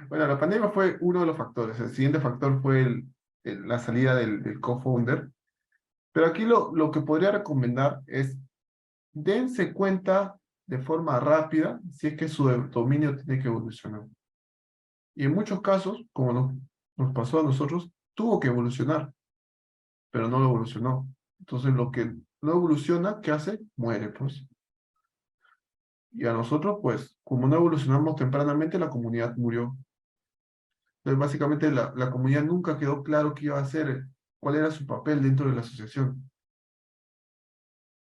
Bueno, la pandemia fue uno de los factores. El siguiente factor fue la salida del co-founder. Pero aquí lo que podría recomendar es dense cuenta de forma rápida si es que su dominio tiene que evolucionar. Y en muchos casos, como nos pasó a nosotros, tuvo que evolucionar, pero no lo evolucionó. Entonces, lo que no evoluciona, ¿qué hace? Muere, pues. Y a nosotros, pues, como no evolucionamos tempranamente, la comunidad murió. Entonces, básicamente, la comunidad nunca quedó claro qué iba a hacer, cuál era su papel dentro de la asociación.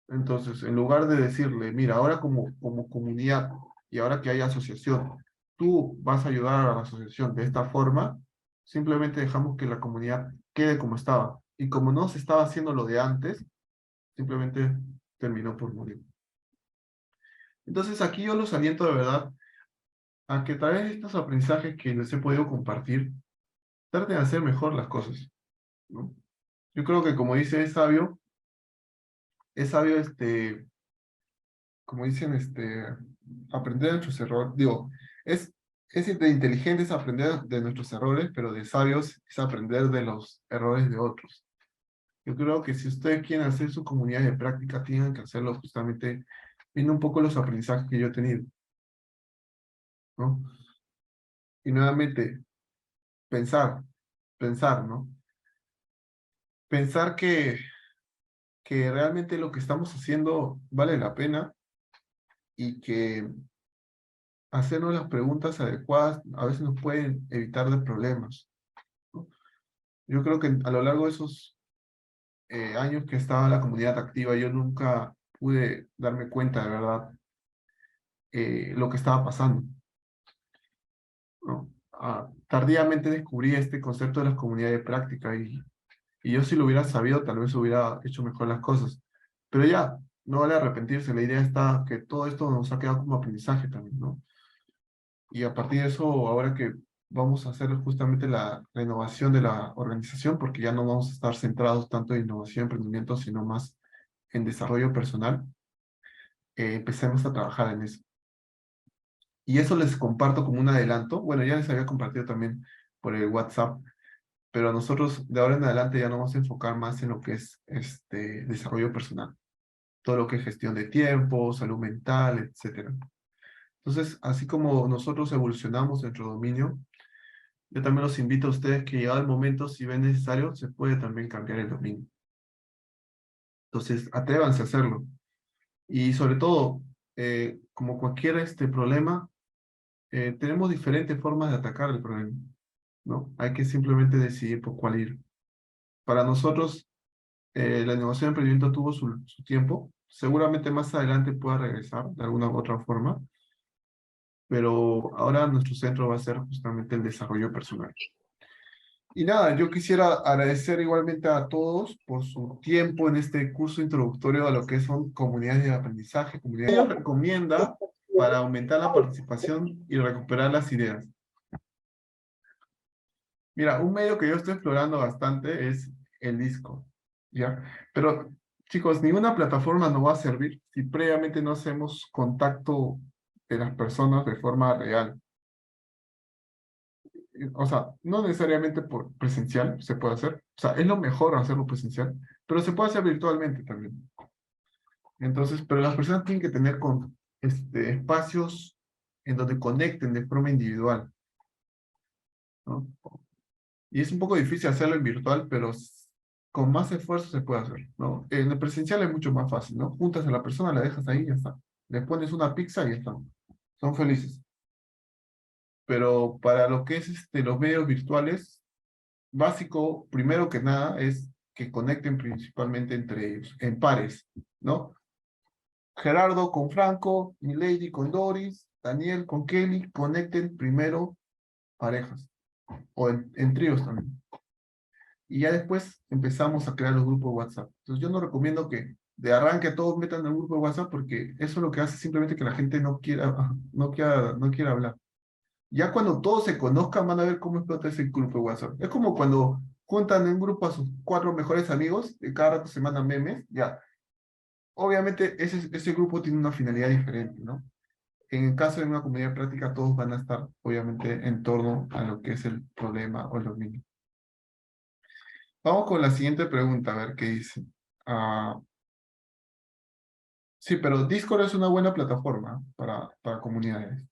Entonces, en lugar de decirle, mira, ahora como comunidad y ahora que hay asociación, tú vas a ayudar a la asociación de esta forma, simplemente dejamos que la comunidad quede como estaba. Y como no se estaba haciendo lo de antes, simplemente terminó por morir. Entonces, aquí yo los aliento de verdad a que a través de estos aprendizajes que les he podido compartir, traten de hacer mejor las cosas, ¿no? Yo creo que como dice, es sabio como dicen, aprender de nuestros errores. Digo, es, es de inteligente es aprender de nuestros errores, pero de sabios es aprender de los errores de otros. Yo creo que si ustedes quieren hacer su comunidad de práctica, tienen que hacerlo justamente viendo un poco los aprendizajes que yo he tenido, ¿no? Y nuevamente, pensar, pensar, ¿no? Pensar que realmente lo que estamos haciendo vale la pena y que hacernos las preguntas adecuadas a veces nos pueden evitar de problemas, ¿no? Yo creo que a lo largo de esos años que estaba la comunidad activa, yo nunca pude darme cuenta de verdad lo que estaba pasando, ¿no? Tardíamente descubrí este concepto de las comunidades de práctica y yo si lo hubiera sabido, tal vez hubiera hecho mejor las cosas. Pero ya, no vale arrepentirse, la idea está que todo esto nos ha quedado como aprendizaje también, ¿no? Y a partir de eso, ahora que vamos a hacer justamente la renovación de la organización, porque ya no vamos a estar centrados tanto en innovación y emprendimiento, sino más en desarrollo personal, empecemos a trabajar en eso. Y eso les comparto como un adelanto. Bueno, ya les había compartido también por el WhatsApp, pero nosotros de ahora en adelante ya nos vamos a enfocar más en lo que es desarrollo personal. Todo lo que es gestión de tiempo, salud mental, etcétera. Entonces, así como nosotros evolucionamos nuestro dominio, yo también los invito a ustedes que llegado el momento, si ven necesario, se puede también cambiar el dominio. Entonces, atrévanse a hacerlo. Y sobre todo, como cualquier problema, tenemos diferentes formas de atacar el problema, ¿no? Hay que simplemente decidir por cuál ir. Para nosotros, la innovación de emprendimiento tuvo su tiempo. Seguramente más adelante pueda regresar de alguna u otra forma, pero ahora nuestro centro va a ser justamente el desarrollo personal. Y nada, yo quisiera agradecer igualmente a todos por su tiempo en este curso introductorio a lo que son comunidades de aprendizaje. Comunidades. ¿Qué ellos recomienda para aumentar la participación y recuperar las ideas? Mira, un medio que yo estoy explorando bastante es el Discord, ¿ya? Pero, chicos, ninguna plataforma nos va a servir si previamente no hacemos contacto de las personas de forma real. O sea, no necesariamente por presencial se puede hacer. O sea, es lo mejor hacerlo presencial, pero se puede hacer virtualmente también. Entonces, pero las personas tienen que tener espacios en donde conecten de forma individual, ¿no? Y es un poco difícil hacerlo en virtual, pero con más esfuerzo se puede hacer, ¿no? En el presencial es mucho más fácil, ¿no? Juntas a la persona, la dejas ahí y ya está. Le pones una pizza y ya está. Son felices. Pero para lo que es los medios virtuales, básico, primero que nada, es que conecten principalmente entre ellos, en pares, ¿no? Gerardo con Franco, Milady con Doris, Daniel con Kelly, conecten primero parejas, o en tríos también. Y ya después empezamos a crear los grupos de WhatsApp. Entonces yo no recomiendo que de arranque todos metan en el grupo de WhatsApp porque eso lo que hace simplemente que la gente no quiera hablar. Ya cuando todos se conozcan van a ver cómo explota ese grupo de WhatsApp. Es como cuando juntan en un grupo a sus 4 mejores amigos y cada rato se mandan memes, ya. Obviamente ese grupo tiene una finalidad diferente, ¿no? En el caso de una comunidad práctica todos van a estar obviamente en torno a lo que es el problema o el dominio. Vamos con la siguiente pregunta, a ver qué dice. Ah, Sí, pero Discord es una buena plataforma para comunidades.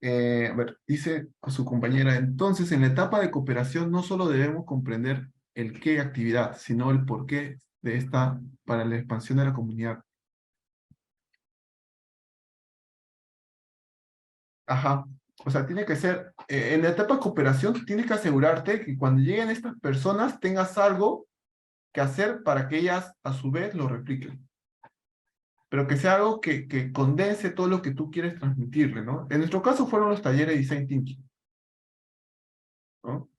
A ver, dice su compañera, entonces en la etapa de cooperación no solo debemos comprender el qué actividad, sino el por qué de esta para la expansión de la comunidad. Ajá. O sea, tiene que ser, en la etapa de cooperación, tienes que asegurarte que cuando lleguen estas personas tengas algo que hacer para que ellas a su vez lo repliquen. Pero que sea algo que condense todo lo que tú quieres transmitirle, ¿no? En nuestro caso fueron los talleres de Design Thinking, ¿no?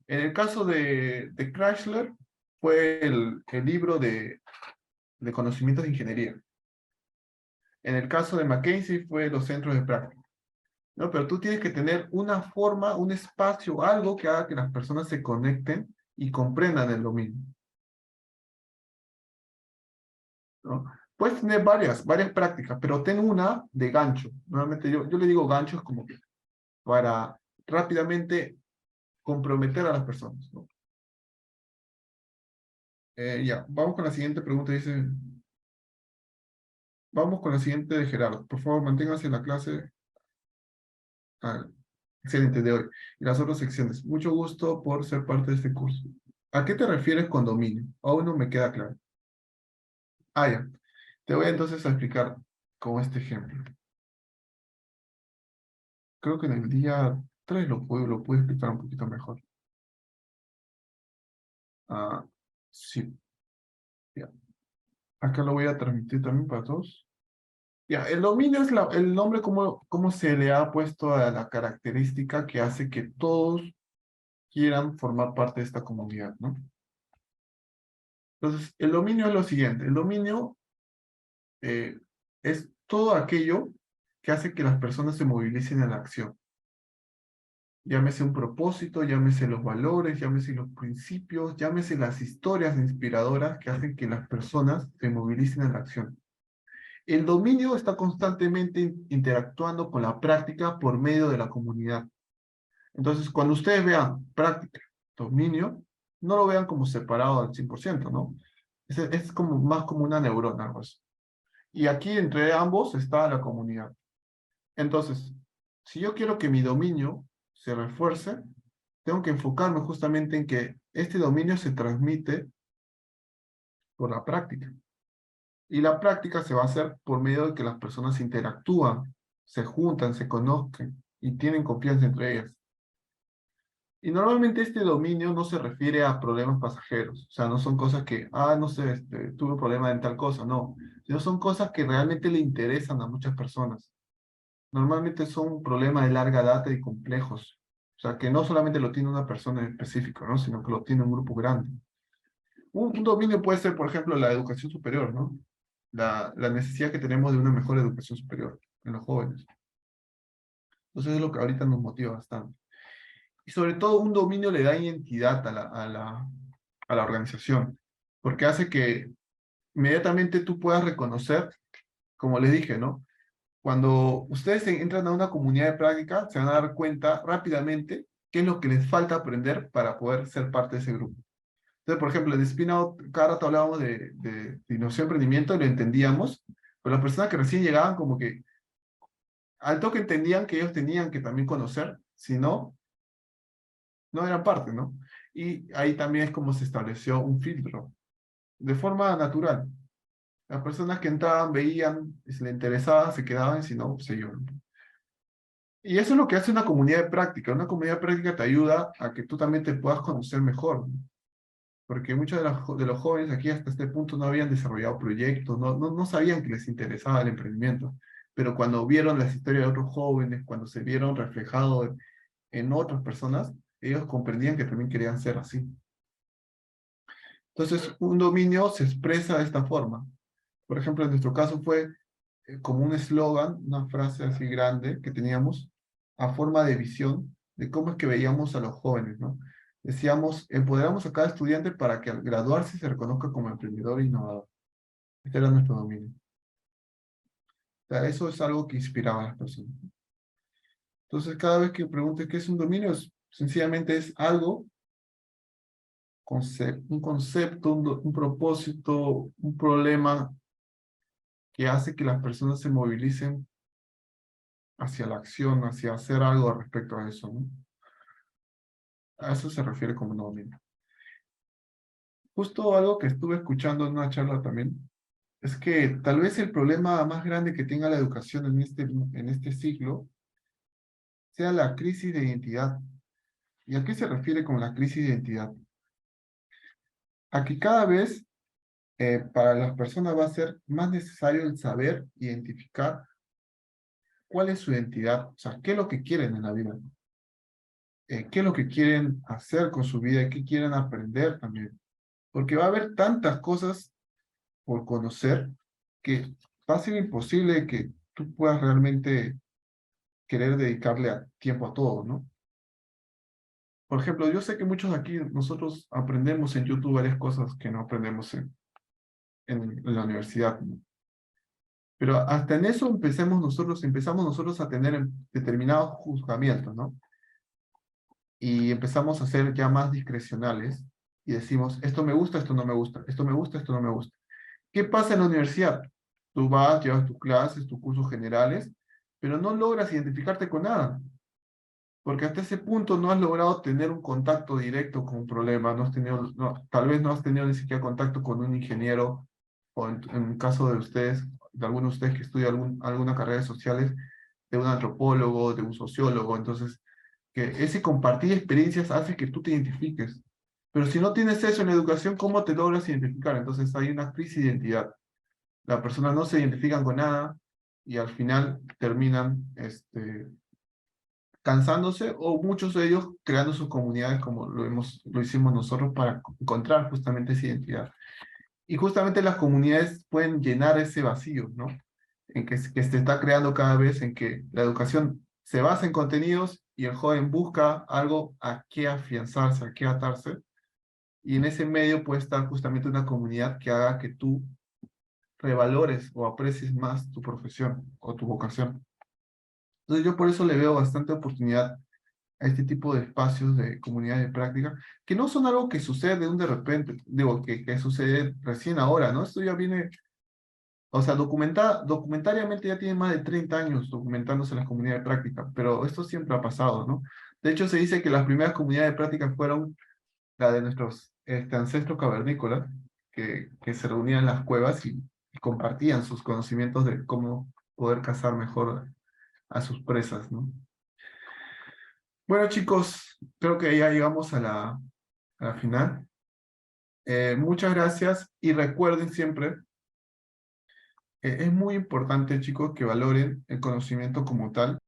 En el caso de Chrysler, fue el libro de conocimientos de ingeniería. En el caso de McKinsey, fue los centros de práctica, ¿no? Pero tú tienes que tener una forma, un espacio, algo que haga que las personas se conecten y comprendan el dominio, ¿no? Puedes tener varias prácticas, pero ten una de gancho. Normalmente yo le digo gancho es como que para rápidamente comprometer a las personas, ¿no? Ya, vamos con la siguiente pregunta. Dice, vamos con la siguiente de Gerardo. Por favor, manténganse en la clase excelente de hoy y las otras secciones. Mucho gusto por ser parte de este curso. ¿A qué te refieres con dominio? Aún no me queda claro. Ya. Te voy entonces a explicar con este ejemplo. Creo que en el día 3 lo puedo explicar un poquito mejor. Ah, sí, ya. Acá lo voy a transmitir también para todos. Ya, el dominio es el nombre como se le ha puesto a la característica que hace que todos quieran formar parte de esta comunidad, ¿no? Entonces, el dominio es lo siguiente. El dominio eh, es todo aquello que hace que las personas se movilicen en la acción. Llámese un propósito, llámese los valores, llámese los principios, llámese las historias inspiradoras que hacen que las personas se movilicen en la acción. El dominio está constantemente interactuando con la práctica por medio de la comunidad. Entonces, cuando ustedes vean práctica, dominio, no lo vean como separado al 100%, ¿no? Es como, más como una neurona, algo así. Y aquí entre ambos está la comunidad. Entonces, si yo quiero que mi dominio se refuerce, tengo que enfocarme justamente en que este dominio se transmite por la práctica. Y la práctica se va a hacer por medio de que las personas interactúan, se juntan, se conozcan y tienen confianza entre ellas. Y normalmente este dominio no se refiere a problemas pasajeros, o sea, no son cosas que, no sé, tuve un problema en tal cosa, no, sino son cosas que realmente le interesan a muchas personas. Normalmente son problemas de larga data y complejos, o sea, que no solamente lo tiene una persona en específico, ¿no? Sino que lo tiene un grupo grande. Un dominio puede ser, por ejemplo, la educación superior, ¿no? La necesidad que tenemos de una mejor educación superior en los jóvenes. Entonces es lo que ahorita nos motiva bastante. Y sobre todo un dominio le da identidad a la organización, porque hace que inmediatamente tú puedas reconocer, como les dije, ¿no? Cuando ustedes entran a una comunidad de práctica, se van a dar cuenta rápidamente qué es lo que les falta aprender para poder ser parte de ese grupo. Entonces, por ejemplo, en Spinout, cada rato hablábamos de innovación y emprendimiento y lo entendíamos, pero las personas que recién llegaban como que al toque entendían que ellos tenían que también conocer, si no, no eran parte, ¿no? Y ahí también es como se estableció un filtro, de forma natural. Las personas que entraban, veían, si les interesaba, se quedaban, si no, se iban. Y eso es lo que hace una comunidad de práctica. Una comunidad de práctica te ayuda a que tú también te puedas conocer mejor. Porque muchos de los jóvenes aquí hasta este punto no habían desarrollado proyectos, no sabían que les interesaba el emprendimiento. Pero cuando vieron las historias de otros jóvenes, cuando se vieron reflejados en otras personas, ellos comprendían que también querían ser así. Entonces, un dominio se expresa de esta forma. Por ejemplo, en nuestro caso fue como un eslogan, una frase así grande que teníamos a forma de visión de cómo es que veíamos a los jóvenes, ¿no? Decíamos, empoderamos a cada estudiante para que al graduarse se reconozca como emprendedor e innovador. Este era nuestro dominio. O sea, eso es algo que inspiraba a las personas. Entonces, cada vez que preguntes qué es un dominio, sencillamente es algo, un concepto, un propósito, un problema que hace que las personas se movilicen hacia la acción, hacia hacer algo respecto a eso, ¿no? A eso se refiere como no dominio. Justo algo que estuve escuchando en una charla también, es que tal vez el problema más grande que tenga la educación en este siglo sea la crisis de identidad. ¿Y a qué se refiere con la crisis de identidad? A que cada vez para las personas va a ser más necesario el saber identificar cuál es su identidad, o sea, qué es lo que quieren en la vida, qué es lo que quieren hacer con su vida y qué quieren aprender también. Porque va a haber tantas cosas por conocer que va a ser imposible que tú puedas realmente querer dedicarle tiempo a todo, ¿no? Por ejemplo, yo sé que muchos aquí, nosotros aprendemos en YouTube varias cosas que no aprendemos en la universidad, ¿no? Pero hasta en eso empezamos nosotros a tener determinados juzgamientos, ¿no? Y empezamos a ser ya más discrecionales y decimos, esto me gusta, esto no me gusta, esto me gusta, esto no me gusta. ¿Qué pasa en la universidad? Tú vas, llevas tus clases, tus cursos generales, pero no logras identificarte con nada, porque hasta ese punto no has logrado tener un contacto directo con un problema, no has tenido, tal vez no has tenido ni siquiera contacto con un ingeniero, o en el caso de ustedes, de algunos de ustedes que estudian alguna carrera de sociales, de un antropólogo, de un sociólogo, entonces, que ese compartir experiencias hace que tú te identifiques. Pero si no tienes eso en la educación, ¿cómo te logras identificar? Entonces hay una crisis de identidad. Las personas no se identifican con nada y al final terminan cansándose o muchos de ellos creando sus comunidades como lo hicimos nosotros para encontrar justamente esa identidad. Y justamente las comunidades pueden llenar ese vacío, ¿no? En que se está creando cada vez, en que la educación se basa en contenidos y el joven busca algo a qué afianzarse, a qué atarse. Y en ese medio puede estar justamente una comunidad que haga que tú revalores o aprecies más tu profesión o tu vocación. Entonces yo por eso le veo bastante oportunidad a este tipo de espacios de comunidades de práctica, que no son algo que sucede de un de repente, digo, que sucede recién ahora, ¿no? Esto ya viene, o sea, documentariamente ya tiene más de 30 años documentándose las comunidades de práctica, pero esto siempre ha pasado, ¿no? De hecho, se dice que las primeras comunidades de práctica fueron la de nuestros ancestros cavernícolas, que se reunían en las cuevas y compartían sus conocimientos de cómo poder cazar mejor a sus presas, ¿no? Bueno, chicos, creo que ya llegamos a la final. Muchas gracias y recuerden siempre, es muy importante, chicos, que valoren el conocimiento como tal.